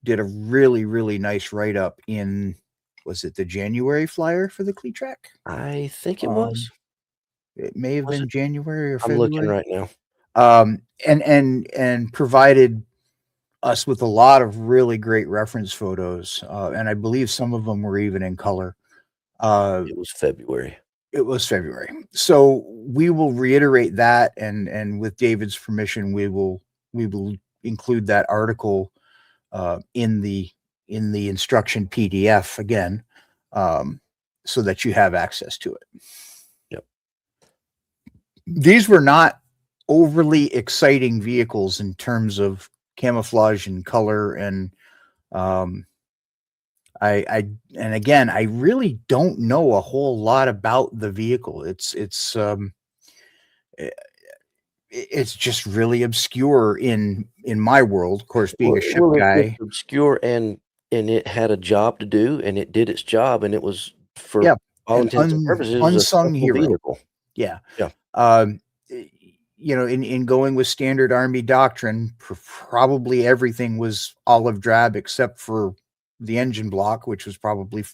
did a really, really nice write up in, was it the January flyer for the Clee track? I think it was. Um, it may have Was been it? January or I'm looking February. right now. And provided us with a lot of really great reference photos, and I believe some of them were even in color. It was February. It was February, so we will reiterate that, and with David's permission, we will include that article in the instruction PDF again, um, so that you have access to it. Yep. These were not overly exciting vehicles in terms of camouflage and color, and um, and again, I really don't know a whole lot about the vehicle. I- it's just really obscure in my world. Of course, being a ship It's guy, obscure and it had a job to do and it did its job and it was for yeah, all an intents and purposes it was a unsung simple hero. vehicle. Yeah. Yeah. Um, in going with standard army doctrine, probably everything was olive drab except for the engine block, which was probably,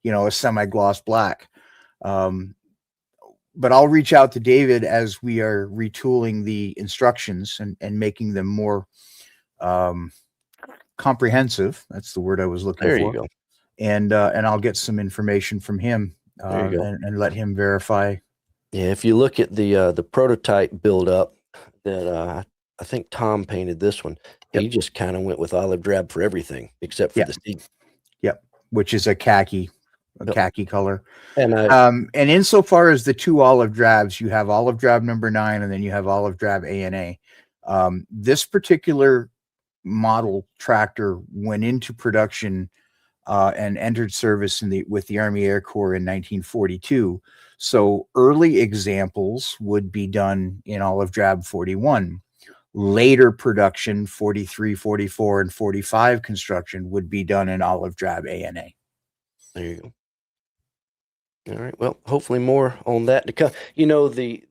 a semi-gloss black. Um, but I'll reach out to David as we are retooling the instructions and making them more comprehensive. That's the word I was looking There you for. go. And I'll get some information from him There you go. and let him verify. Yeah, if you look at the prototype build up that I think Tom painted this one, he Yep. just kind of went with olive drab for everything except for Yep. the seat. Yep. Which is a khaki color. And And insofar as the two olive drabs, you have olive drab number 9, and then you have olive drab ANA. This particular model tractor went into production and entered service with the Army Air Corps in 1942. So early examples would be done in olive drab 41. Later production, 43, 44, and 45 construction would be done in olive drab ANA. there you go. All right. Well, hopefully more on that to come. You know, the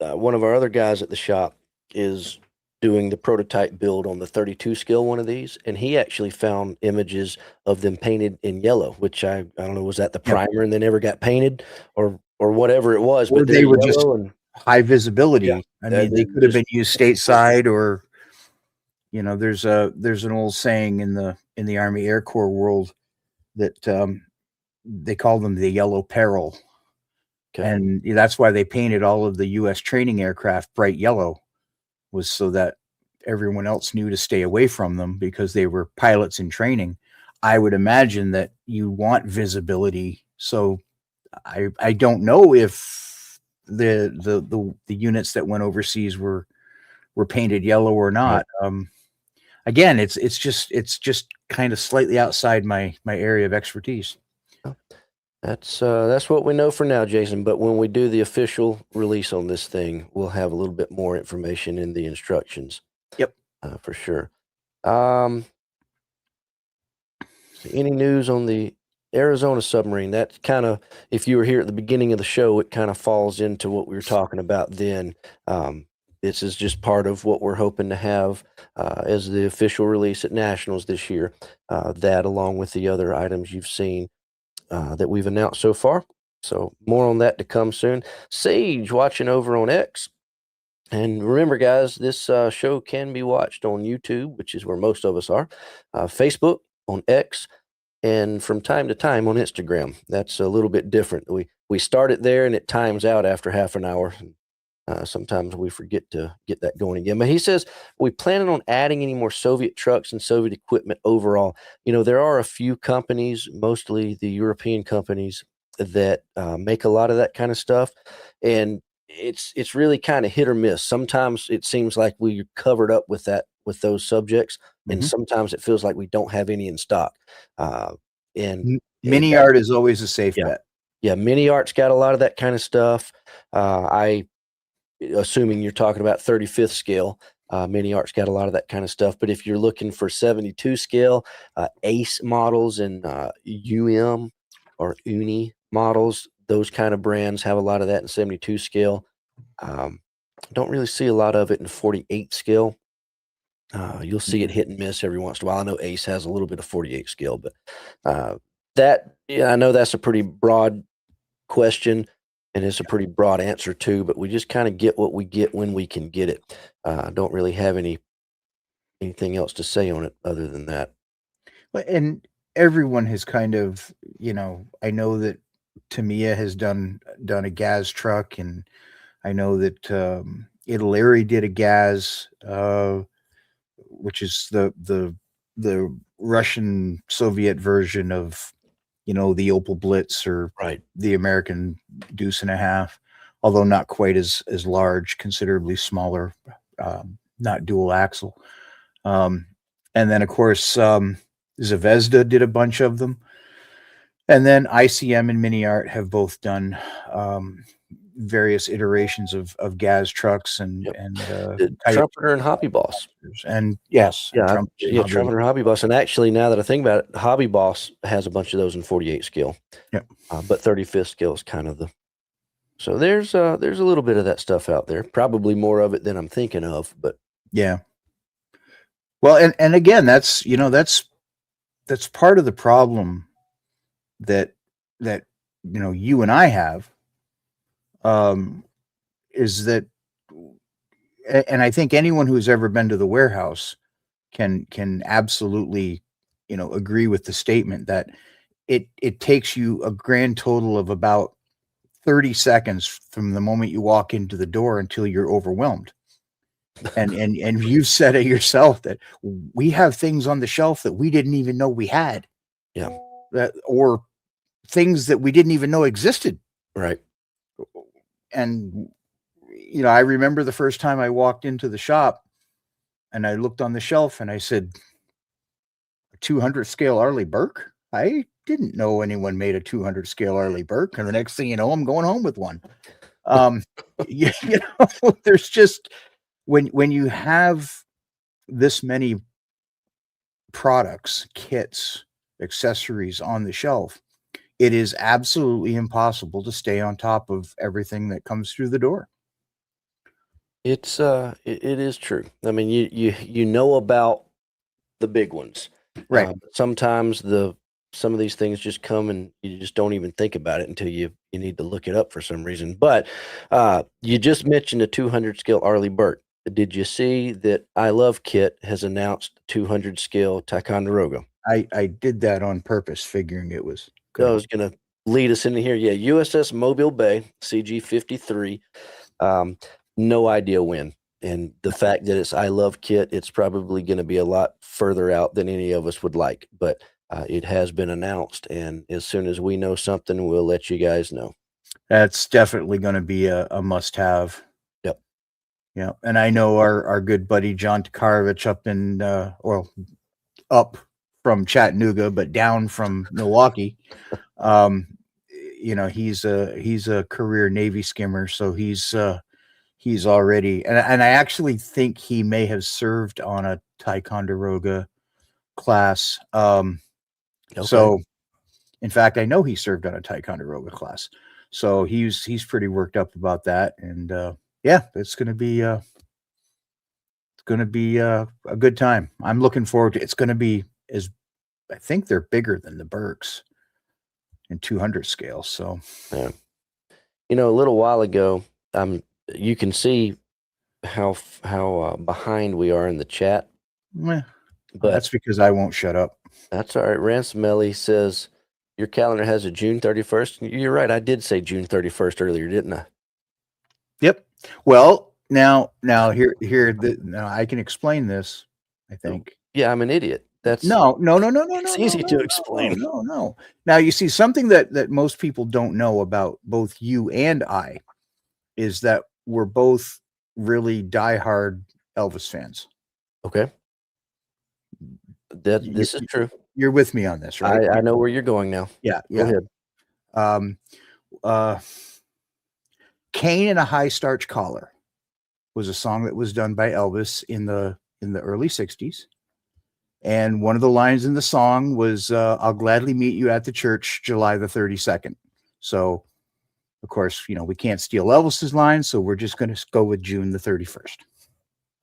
one of our other guys at the shop is doing the prototype build on the 32 scale one of these, and he actually found images of them painted in yellow, which I don't know, was that the primer and they never got painted or whatever it was, Or but they were just and high visibility. Yeah, I mean, they could have been used stateside, or there's an old saying in the Army Air Corps world that they call them the yellow peril. Okay. And that's why they painted all of the U.S. training aircraft bright yellow, was so that everyone else knew to stay away from them because they were pilots in training. I would imagine that you want visibility. So I don't know if the units that went overseas were painted yellow or not. Right. Again, it's just kind of slightly outside my area of expertise. That's what we know for now, Jason. But when we do the official release on this thing, we'll have a little bit more information in the instructions. Yep, for sure. Any news on the Arizona submarine? That kind of, if you were here at the beginning of the show, it kind of falls into what we were talking about then. This is just part of what we're hoping to have as the official release at Nationals this year. That, along with the other items you've seen that we've announced so far. So more on that to come soon. Sage watching over on X. And remember, guys, this show can be watched on YouTube, which is where most of us are, Facebook, on X, and from time to time on Instagram. That's a little bit different. We start it there, and it times out after half an hour. Sometimes we forget to get that going again. But he says, we planning on adding any more Soviet trucks and Soviet equipment overall? There are a few companies, mostly the European companies, that make a lot of that kind of stuff. And it's really kind of hit or miss. Sometimes it seems like we're covered up with those subjects, and sometimes it feels like we don't have any in stock. And Mini Art is always a safe bet. Yeah, Mini Art's got a lot of that kind of stuff. Assuming you're talking about 35th scale, Mini Art's got a lot of that kind of stuff. But if you're looking for 72 scale, Ace models and or Uni models, those kind of brands have a lot of that in 72 scale. Don't really see a lot of it in 48 scale. You'll see it hit and miss every once in a while. I know Ace has a little bit of 48 scale, but I know that's a pretty broad question, and it's a pretty broad answer too, but we just kind of get what we get when we can get it. Don't really have anything else to say on it other than that. And everyone has kind of, I know that Tamiya has done a gas truck, and I know that Italeri did a gas, which is the Russian Soviet version of the Opel Blitz, or the American Deuce and a Half, although not quite as large, considerably smaller, not dual axle. And then, of course, Zvezda did a bunch of them. And then ICM and Mini Art have both done various iterations of gas trucks and Trumpeter and Hobby Boss. And Trumpeter and Hobby Boss. And actually, now that I think about it, Hobby Boss has a bunch of those in 48 scale. Yep. But 35th scale is kind of so there's a little bit of that stuff out there. Probably more of it than I'm thinking of, but yeah. Well, and again, that's part of the problem that you and I have. is that, and I think anyone who's ever been to the warehouse can absolutely, agree with the statement that it takes you a grand total of about 30 seconds from the moment you walk into the door until you're overwhelmed. And you've said it yourself that we have things on the shelf that we didn't even know we had, Yeah. or things that we didn't even know existed. Right. And I remember the first time I walked into the shop and I looked on the shelf and I said, 200 scale Arleigh Burke? I didn't know anyone made a 200 scale Arleigh Burke. And the next thing you know, I'm going home with one. There's just, when you have this many products, kits, accessories on the shelf, it is absolutely impossible to stay on top of everything that comes through the door. It is true. I mean, you know about the big ones. Right. Sometimes some of these things just come and you just don't even think about it until you need to look it up for some reason. But you just mentioned a 200 scale Arleigh Burke. Did you see that I Love Kit has announced 200 scale Ticonderoga? I did that on purpose, figuring it was I was going to lead us into here. Yeah, USS Mobile Bay, CG-53. No idea when. And the fact that it's I Love Kit, it's probably going to be a lot further out than any of us would like. But it has been announced, and as soon as we know something, we'll let you guys know. That's definitely going to be a must-have. Yep. Yeah, and I know our good buddy John Takarovich up from Chattanooga, but down from Milwaukee. He's a career Navy skimmer, so he's already, and I actually think he may have served on a Ticonderoga class. Okay. So, in fact, I know he served on a Ticonderoga class, so he's pretty worked up about that. And yeah, it's going to be a good time. I'm looking forward to. It's going to be I think they're bigger than the Burks in 200 scale. So, yeah. A little while ago, you can see how behind we are in the chat. but But that's because I won't shut up. That's all right. Ransomelli says your calendar has a June 31st. You're right. I did say June 31st earlier, didn't I? Yep. Well, now now I can explain this, I think. Yeah, I'm an idiot. That's No. It's easy to explain. No. Now, you see, something that most people don't know about both you and I is that we're both really diehard Elvis fans. Okay. This is true. You're with me on this, right? I know where you're going now. Yeah. Go ahead. Cane in a High Starch Collar was a song that was done by Elvis in the early 60s. And one of the lines in the song was, I'll gladly meet you at the church July the 32nd. So, of course, we can't steal Elvis's line, so we're just going to go with June the 31st.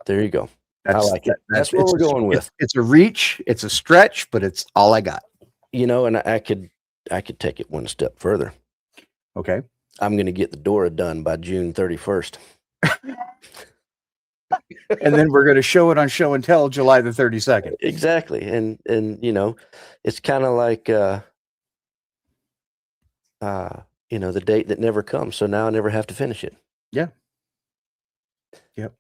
There you go. I like it. That's what we're going with. It's a reach, it's a stretch, but it's all I got. And I could take it one step further. Okay. I'm going to get the Dora done by June 31st. And then we're going to show it on Show and Tell July the 32nd. Exactly. And it's kind of like the date that never comes. So now I never have to finish it. Yeah. Yep.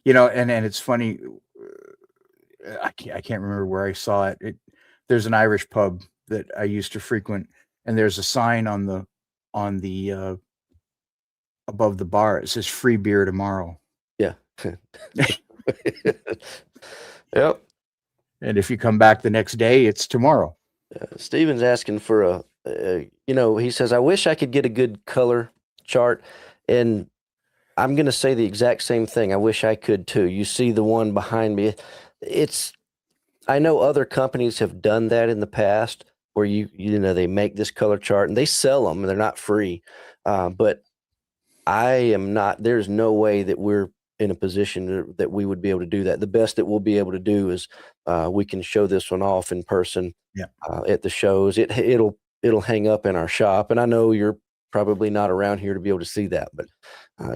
And it's funny. I can't remember where I saw it. There's an Irish pub that I used to frequent, and there's a sign on the above the bar. It says free beer tomorrow. Yeah. Yep. And if you come back the next day, it's tomorrow. Steven's asking for he says, I wish I could get a good color chart. And I'm going to say the exact same thing. I wish I could too. You see the one behind me. I know other companies have done that in the past where they make this color chart and they sell them and they're not free. But I am not, there's no way that we're in a position that we would be able to do that. The best that we'll be able to do is we can show this one off in person at the shows. It'll hang up in our shop. And I know you're probably not around here to be able to see that, but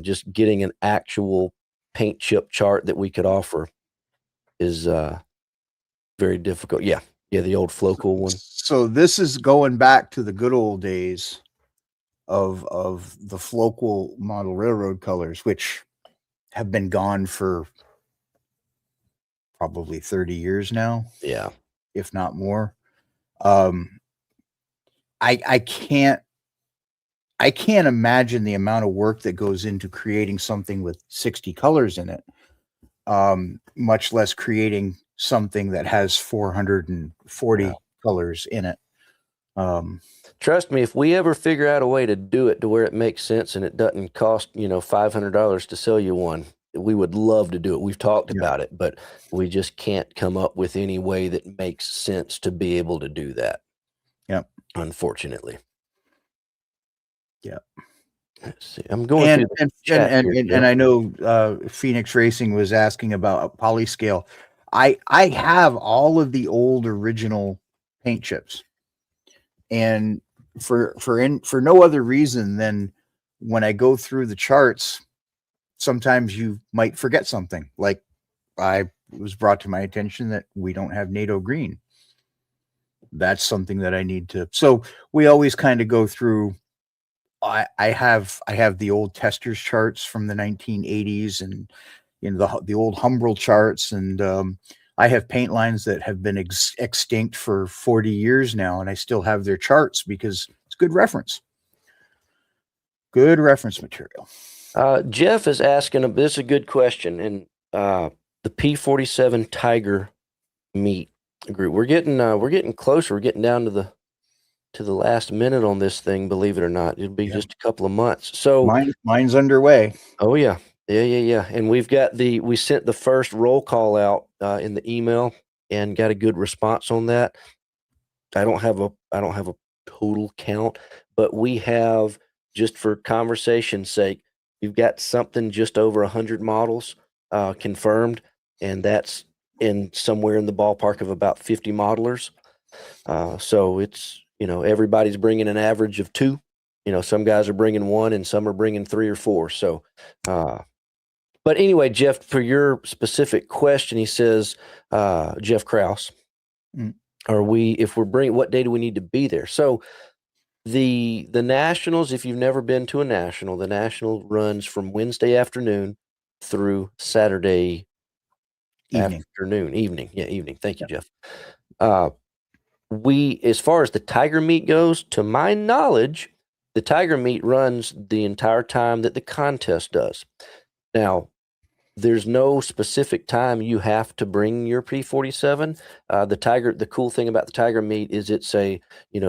just getting an actual paint chip chart that we could offer is very difficult. Yeah, the old Flocal one. So this is going back to the good old days of the Flocal model railroad colors, which have been gone for probably 30 years now, Yeah. if not more. I can't imagine the amount of work that goes into creating something with 60 colors in it, much less creating something that has 440 colors in it. Trust me, if we ever figure out a way to do it to where it makes sense and it doesn't cost, $500 to sell you one, we would love to do it. We've talked about it, but we just can't come up with any way that makes sense to be able to do that. Yep. Unfortunately. Yeah. Let's see. I'm going through the chat here, and I know Phoenix Racing was asking about polyscale. I have all of the old original paint chips, and for no other reason than when I go through the charts, sometimes you might forget something. Like it was brought to my attention that we don't have NATO green. That's something that I need to. So we always kind of go through. I have the old testers charts from the 1980s and the old Humbrol charts, and I have paint lines that have been extinct for 40 years now, and I still have their charts because it's good reference. Good reference material. Jeff is asking, this is a good question, and the P47 Tiger meat group. We're getting closer. We're getting down to the last minute on this thing, believe it or not. It'll be just a couple of months. So mine's underway. Oh yeah. And we sent the first roll call out in the email and got a good response on that. I don't have a total count, but we have, just for conversation's sake, you've got something just over 100 models confirmed, and that's in somewhere in the ballpark of about 50 modelers. So it's, everybody's bringing an average of 2. Some guys are bringing 1 and some are bringing 3 or 4. So, but anyway, Jeff, for your specific question, he says, Jeff Krause, what day do we need to be there? So the Nationals, if you've never been to a National, the National runs from Wednesday afternoon through Saturday evening. Yeah, evening. Thank you, Jeff. As far as the Tiger meet goes, to my knowledge, the Tiger meet runs the entire time that the contest does. Now, there's no specific time you have to bring your P47. The cool thing about the Tiger meet is it's a,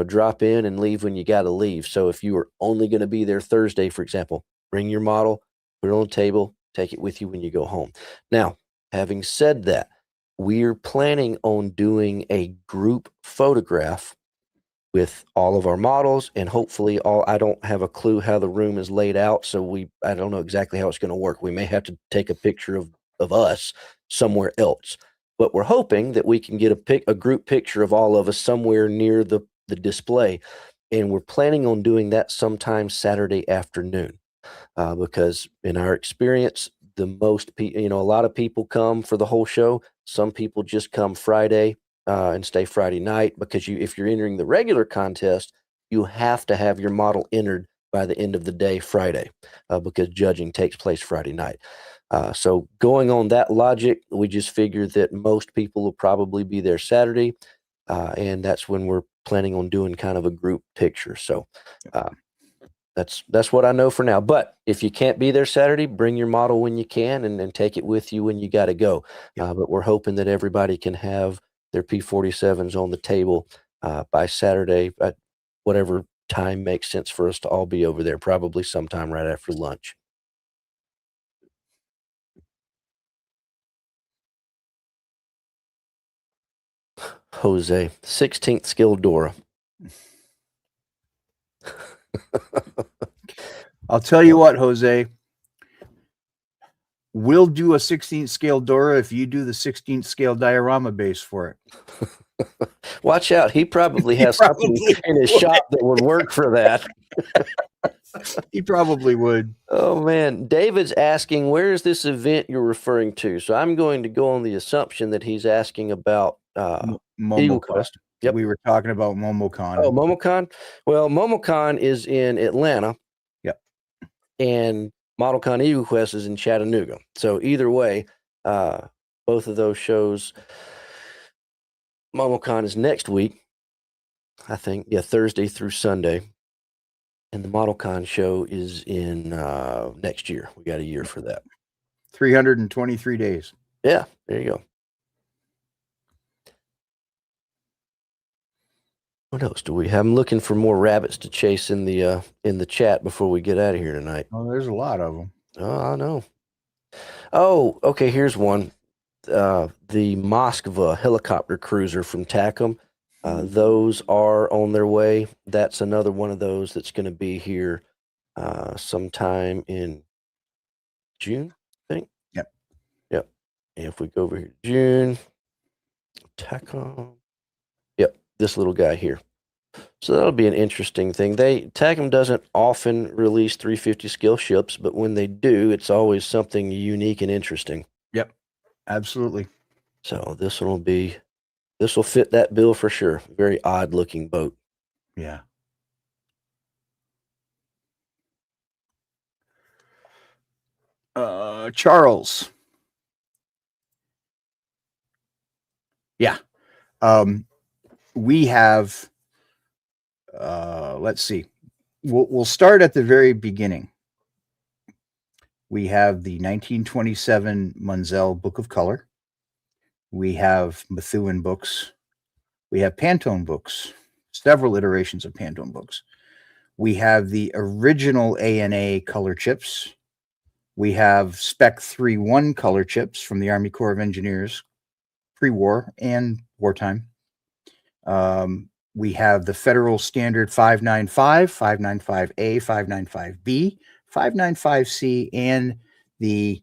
drop in and leave when you got to leave. So if you are only going to be there Thursday, for example, bring your model, put it on the table, take it with you when you go home. Now, having said that, we're planning on doing a group photograph with all of our models, and hopefully I don't have a clue how the room is laid out, so I don't know exactly how it's going to work. We may have to take a picture of us somewhere else, but we're hoping that we can get a group picture of all of us somewhere near the display, and we're planning on doing that sometime Saturday afternoon, because in our experience, a lot of people come for the whole show. Some people just come Friday and stay Friday night, because if you're entering the regular contest, you have to have your model entered by the end of the day Friday, because judging takes place Friday night. So going on that logic, we just figured that most people will probably be there Saturday, and that's when we're planning on doing kind of a group picture. So that's what I know for now. But if you can't be there Saturday, bring your model when you can, and take it with you when you got to go. But we're hoping that everybody can have their P47s on the table by Saturday at whatever time makes sense for us to all be over there, probably sometime right after lunch. Jose, 16th skill Dora. I'll tell you what, Jose. We'll do a 16th scale Dora if you do the 16th scale diorama base for it. Watch out. He probably has something in his shop that would work for that. He probably would. Oh man, David's asking, where is this event you're referring to? So I'm going to go on the assumption that he's asking about Eagle MomoCon. Quest. Yep. We were talking about MomoCon. Oh, MomoCon. Well, MomoCon is in Atlanta. Yep. And ModelCon Eagle Quest is in Chattanooga. So either way, both of those shows. MomoCon is next week, I think. Yeah, Thursday through Sunday. And the ModelCon show is in next year. We got a year for that. 323 days. Yeah, there you go. What else do we have? I'm looking for more rabbits to chase in the chat before we get out of here tonight. Oh, there's a lot of them. Oh, I know. Oh, okay. Here's one. The Moskva helicopter cruiser from Tacom. Those are on their way. That's another one of those that's going to be here sometime in June, I think. Yep. Yep. And if we go over here to June, Tacom. Yep, this little guy here. So that'll be an interesting thing. Tacom doesn't often release 350 scale ships, but when they do, it's always something unique and interesting. Yep, absolutely. So this will fit that bill for sure. Very odd looking boat. Yeah. Charles. Yeah. We have, let's see. We'll start at the very beginning. We have the 1927 Munsell Book of Color. We have Methuen books. We have Pantone books, several iterations of Pantone books. We have the original ANA color chips. We have Spec 3-1 color chips from the Army Corps of Engineers, pre-war and wartime. We have the Federal Standard 595, 595A, 595B, 595C, and the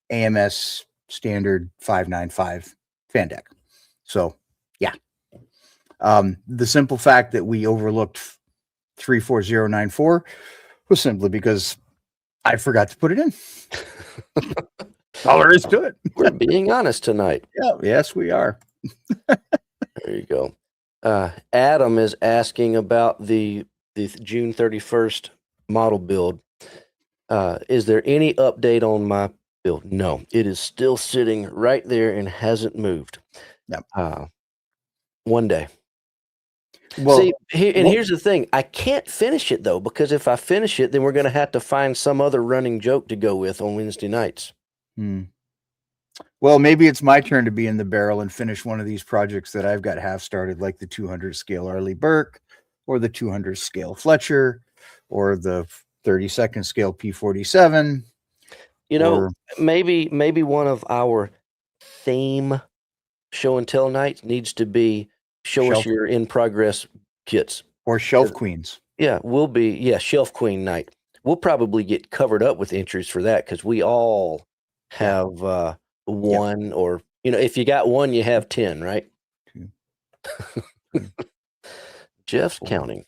AMS Standard 595 fan deck. So, yeah. The simple fact that we overlooked 34094 was simply because I forgot to put it in. All there is to it. We're being honest tonight. Yeah, yes, we are. There you go. Adam is asking about the June 31st model build. Is there any update on my build? No, it is still sitting right there and hasn't moved. Yep. One day. Well, see, here's the thing. I can't finish it though, because if I finish it, then we're going to have to find some other running joke to go with on Wednesday nights. Well, maybe it's my turn to be in the barrel and finish one of these projects that I've got half started, like the 200 scale Arleigh Burke, or the 200 scale Fletcher, or the 32nd scale P47. You know, maybe one of our theme show and tell nights needs to be show us your in progress kits or shelf queens. Yeah, shelf queen night. We'll probably get covered up with entries for that because we all have one, or if you got one, you have 10, right? 2, Jeff's 4, counting.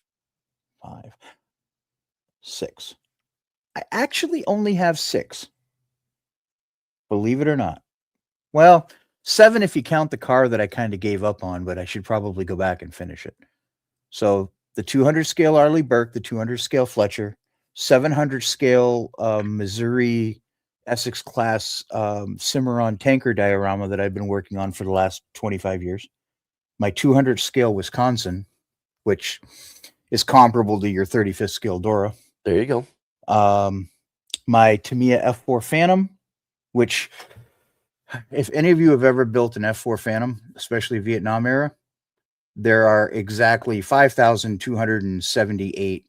5, 6. I actually only have 6. Believe it or not. Well, 7 if you count the car that I kind of gave up on, but I should probably go back and finish it. So the 200 scale Arleigh Burke, the 200 scale Fletcher, 700 scale Missouri Essex class Cimarron tanker diorama that I've been working on for the last 25 years. My 200 scale Wisconsin, which is comparable to your 35th scale Dora. There you go. My Tamiya F4 Phantom, which, if any of you have ever built an F4 Phantom, especially Vietnam era, there are exactly 5,278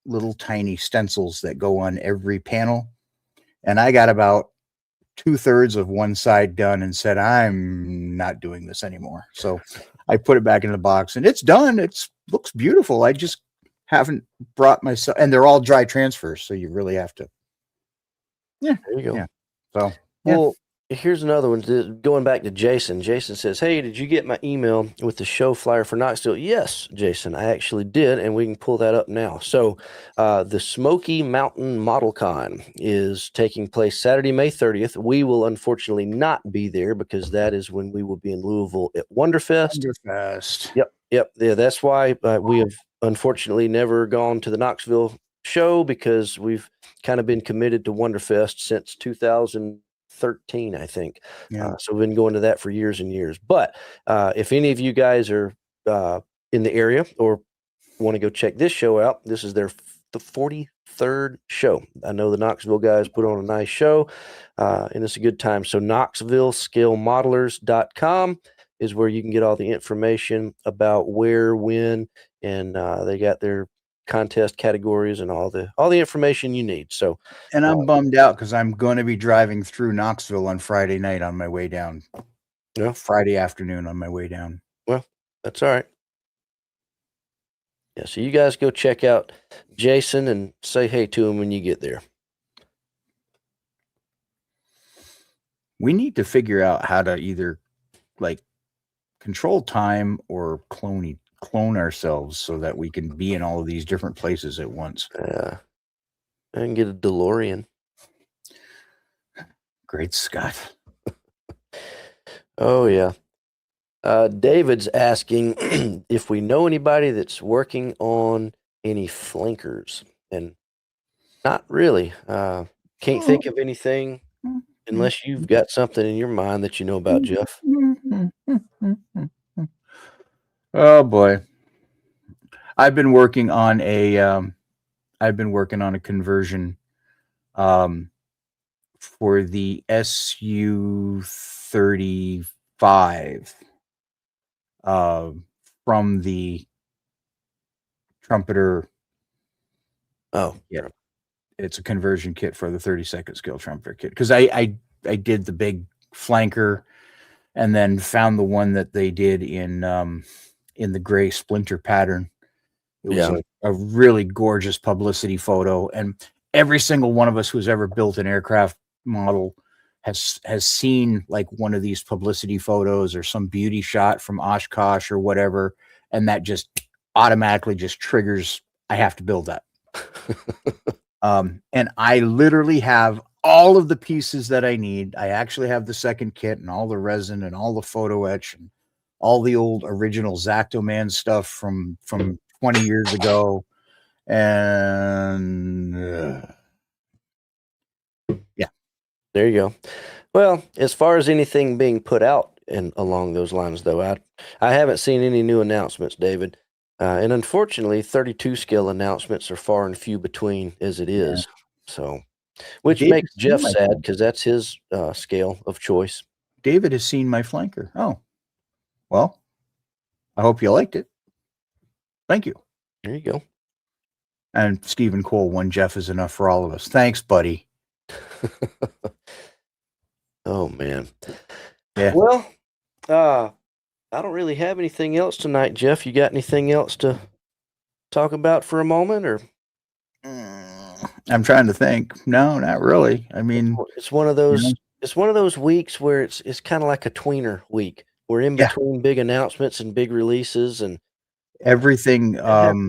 little tiny stencils that go on every panel. And I got about 2/3 of one side done and said, I'm not doing this anymore. So I put it back in the box and it's done. It looks beautiful. I just haven't brought myself, and they're all dry transfers. So you really have to. Yeah. There you go. Yeah. So, well, here's another one. Going back to Jason. Jason says, "Hey, did you get my email with the show flyer for Knoxville?" Yes, Jason, I actually did, and we can pull that up now. So, the Smoky Mountain Model Con is taking place Saturday, May 30th. We will unfortunately not be there because that is when we will be in Louisville at Wonderfest. Wonderfest. Yep, yep. Yeah, that's why we have unfortunately never gone to the Knoxville show because we've kind of been committed to Wonderfest since 2013, I think. Yeah. So we've been going to that for years and years. But if any of you guys are in the area or want to go check this show out, this is the 43rd show. I know the Knoxville guys put on a nice show, and it's a good time. So KnoxvilleScaleModelers.com is where you can get all the information about where, when, and they got their contest categories and all the information you need. So, And I'm bummed out because I'm going to be driving through Knoxville on Friday night on my way down. yeah, Friday afternoon on my way down. well, that's all right. Yeah, so you guys go check out Jason and say hey to him when you get there. We need to figure out how to either like control time or clone ourselves so that we can be in all of these different places at once. I can get a DeLorean. Great Scott. Oh yeah. David's asking if we know anybody that's working on any flankers, and not really. Can't think of anything unless you've got something in your mind that you know about, Jeff. Oh boy. I've been working on a conversion for the SU-35 from the trumpeter. Oh, yeah. It's a conversion kit for the 32nd scale trumpeter kit because I did the big flanker and then found the one that they did in the gray splinter pattern. It was a really gorgeous publicity photo, and every single one of us who's ever built an aircraft model has seen like one of these publicity photos or some beauty shot from Oshkosh or whatever, and that just automatically just triggers, I have to build that. And I literally have all of the pieces that I need. I actually have the second kit and all the resin and all the photo etch and all the old original Zactoman stuff from 20 years ago. And yeah, there you go. Well, as far as anything being put out and along those lines, though, I haven't seen any new announcements, David. And unfortunately, 32 scale announcements are far and few between as it is. Yeah. So, which makes Jeff sad because that's his scale of choice. David has seen my flanker. Oh, well, I hope you liked it. Thank you. There you go. And Stephen Cole, one Jeff is enough for all of us. Thanks, buddy. Oh, man. Yeah. Well, I don't really have anything else tonight, Jeff. You got anything else to talk about for a moment, or? I'm trying to think. No, not really. I mean, it's one of those. You know, it's one of those weeks where it's kind of like a tweener week. We're in between big announcements and big releases, and everything.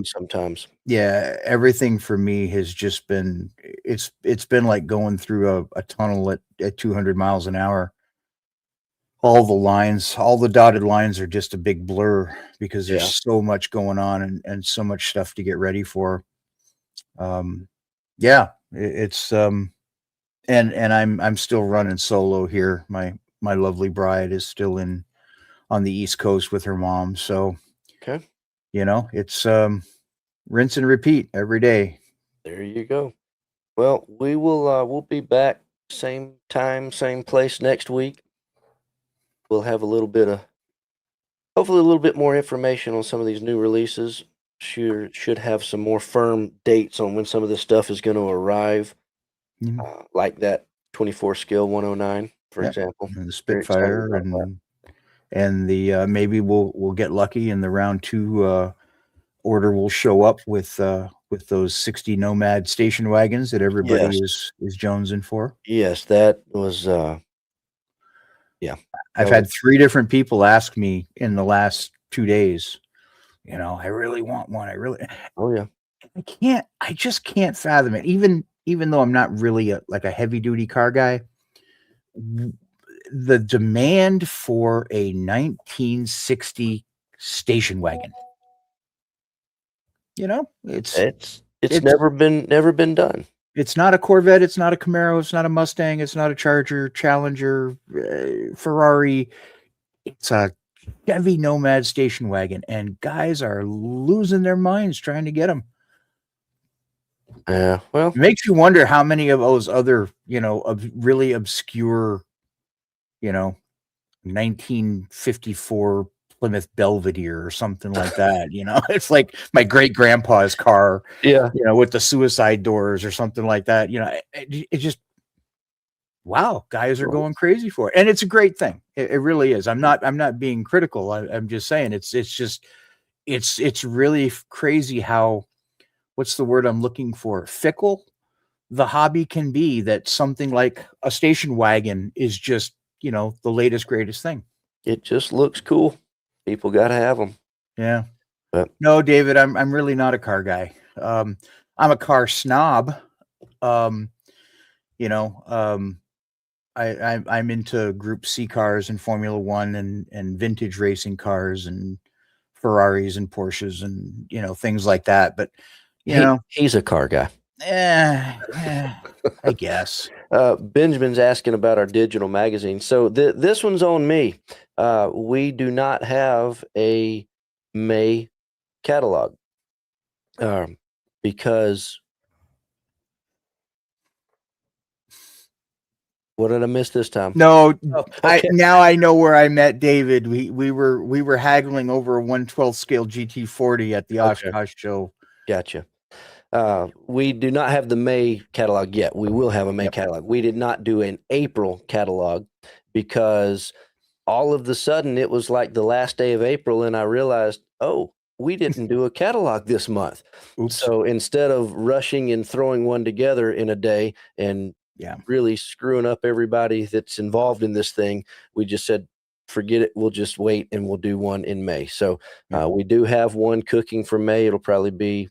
Sometimes, yeah, everything for me has just been. It's been like going through a tunnel at 200 miles an hour. All the lines, all the dotted lines are just a big blur because there's so much going on and so much stuff to get ready for. Yeah, it's and I'm still running solo here. My lovely bride is still on the East Coast with her mom. So, okay, you know, it's rinse and repeat every day. There you go. Well, we will we'll be back same time, same place next week. We'll have a little bit of, hopefully a little bit more information on some of these new releases. Should have some more firm dates on when some of this stuff is going to arrive, like that 24 scale 109, for example. And the Spitfire and the maybe we'll get lucky and the round 2 order will show up with those 60 Nomad station wagons that everybody is jonesing for. Yes, that was Yeah. I've Oh, had 3 different people ask me in the last 2 days, I really want one. oh yeah. I just can't fathom it. Even though I'm not really like a heavy duty car guy, the demand for a 1960 station wagon, it's It's it's never been done. it's not a Corvette, it's not a Camaro, it's not a Mustang, it's not a Charger, Challenger, Ferrari. It's a Chevy Nomad station wagon, and guys are losing their minds trying to get them. Yeah. Well, It makes you wonder how many of those other, really obscure, you know, 1954 Plymouth Belvedere or something like that. It's like my great grandpa's car, yeah. with the suicide doors or something like that. It just, wow, guys are going crazy for it, and it's a great thing. It really is. I'm not being critical. I'm just saying it's really crazy how, what's the word I'm looking for? Fickle the hobby can be, that something like a station wagon is just, the latest, greatest thing. It just looks cool. People got to have them. Yeah. But No, David, I'm really not a car guy. I'm a car snob. Um, you know, um, I'm into Group C cars and Formula One and vintage racing cars and Ferraris and Porsches and things like that. But he's a car guy. I guess. Benjamin's asking about our digital magazine. So this one's on me. We do not have a May catalog because what did I miss this time? No, Oh, okay. I know where I met David. We were haggling over a 1/12 scale GT40 at the Okay. Oshkosh show. Gotcha. We do not have the May catalog yet. We will have a May catalog. We did not do an April catalog because all of the sudden it was like the last day of April, and I realized, oh, we didn't do a catalog this month. Oops. So instead of rushing and throwing one together in a day and really screwing up everybody that's involved in this thing, we just said, forget it. We'll just wait and we'll do one in May. So we do have one cooking for May. It'll probably be,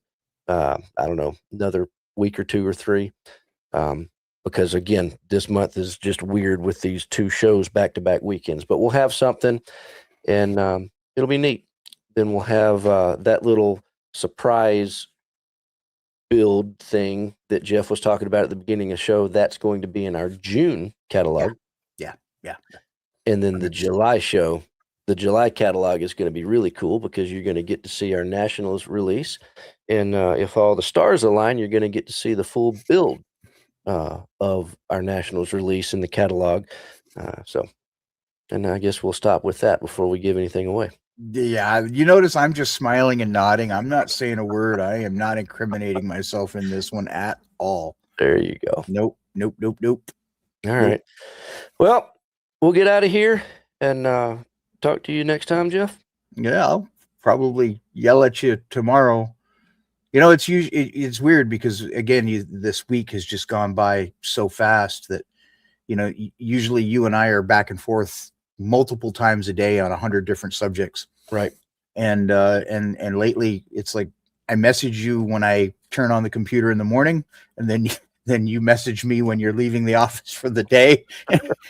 I don't know, another week or 2 or 3. Because again, this month is just weird with these 2 shows back-to-back weekends. But we'll have something, and it'll be neat. Then we'll have that little surprise build thing that Jeff was talking about at the beginning of the show. That's going to be in our June catalog. Yeah. And then the July show, the July catalog is going to be really cool because you're going to get to see our Nationals release. And if all the stars align, you're going to get to see the full build of our Nationals release in the catalog. And I guess we'll stop with that before we give anything away. Yeah, you notice I'm just smiling and nodding. I'm not saying a word. I am not incriminating myself in this one at all. There you go. Nope. All right. Well, we'll get out of here and talk to you next time, Jeff. Yeah, I'll probably yell at you tomorrow. It's weird because again, this week has just gone by so fast that usually you and I are back and forth multiple times a day on 100 different subjects. Right. And lately it's like I message you when I turn on the computer in the morning, and then you message me when you're leaving the office for the day.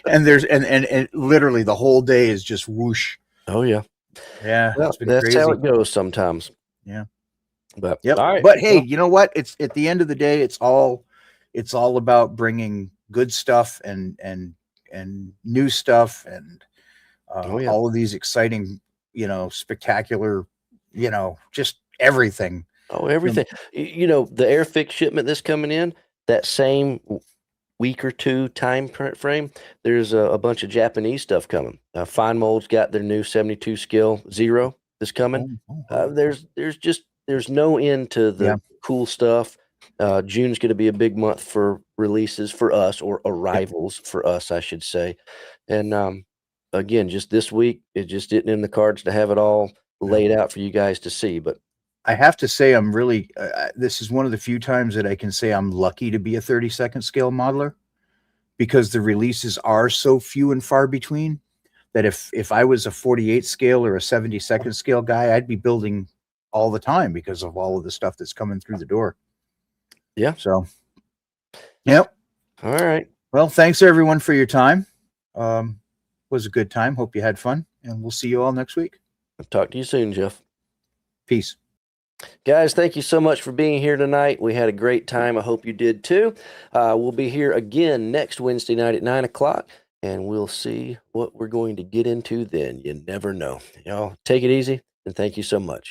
and literally the whole day is just whoosh. Oh yeah. Yeah. Well, that's crazy. How it goes sometimes. Yeah. But yep. All right. But hey, you know what? It's at the end of the day, it's all about bringing good stuff and new stuff and all of these exciting, spectacular, just everything. Oh, everything. The Airfix shipment that's coming in, that same week or 2 time frame, there's a bunch of Japanese stuff coming. Fine Mold's got their new 72 scale Zero that's coming. There's no end to the cool stuff. June's going to be a big month for releases for us, or arrivals for us, I should say. And again, just this week, it just didn't in the cards to have it all laid out for you guys to see. But I have to say, I'm really, this is one of the few times that I can say I'm lucky to be a 32nd scale modeler, because the releases are so few and far between. that if I was a 48 scale or a 72nd scale guy, I'd be building all the time because of all of the stuff that's coming through the door. Yeah. So, yep. All right. Well, thanks everyone for your time. Was a good time. Hope you had fun, and we'll see you all next week. I'll talk to you soon, Jeff. Peace. Guys, thank you so much for being here tonight. We had a great time. I hope you did too. We'll be here again next Wednesday night at 9 o'clock, and we'll see what we're going to get into then. You never know. Y'all take it easy, and thank you so much.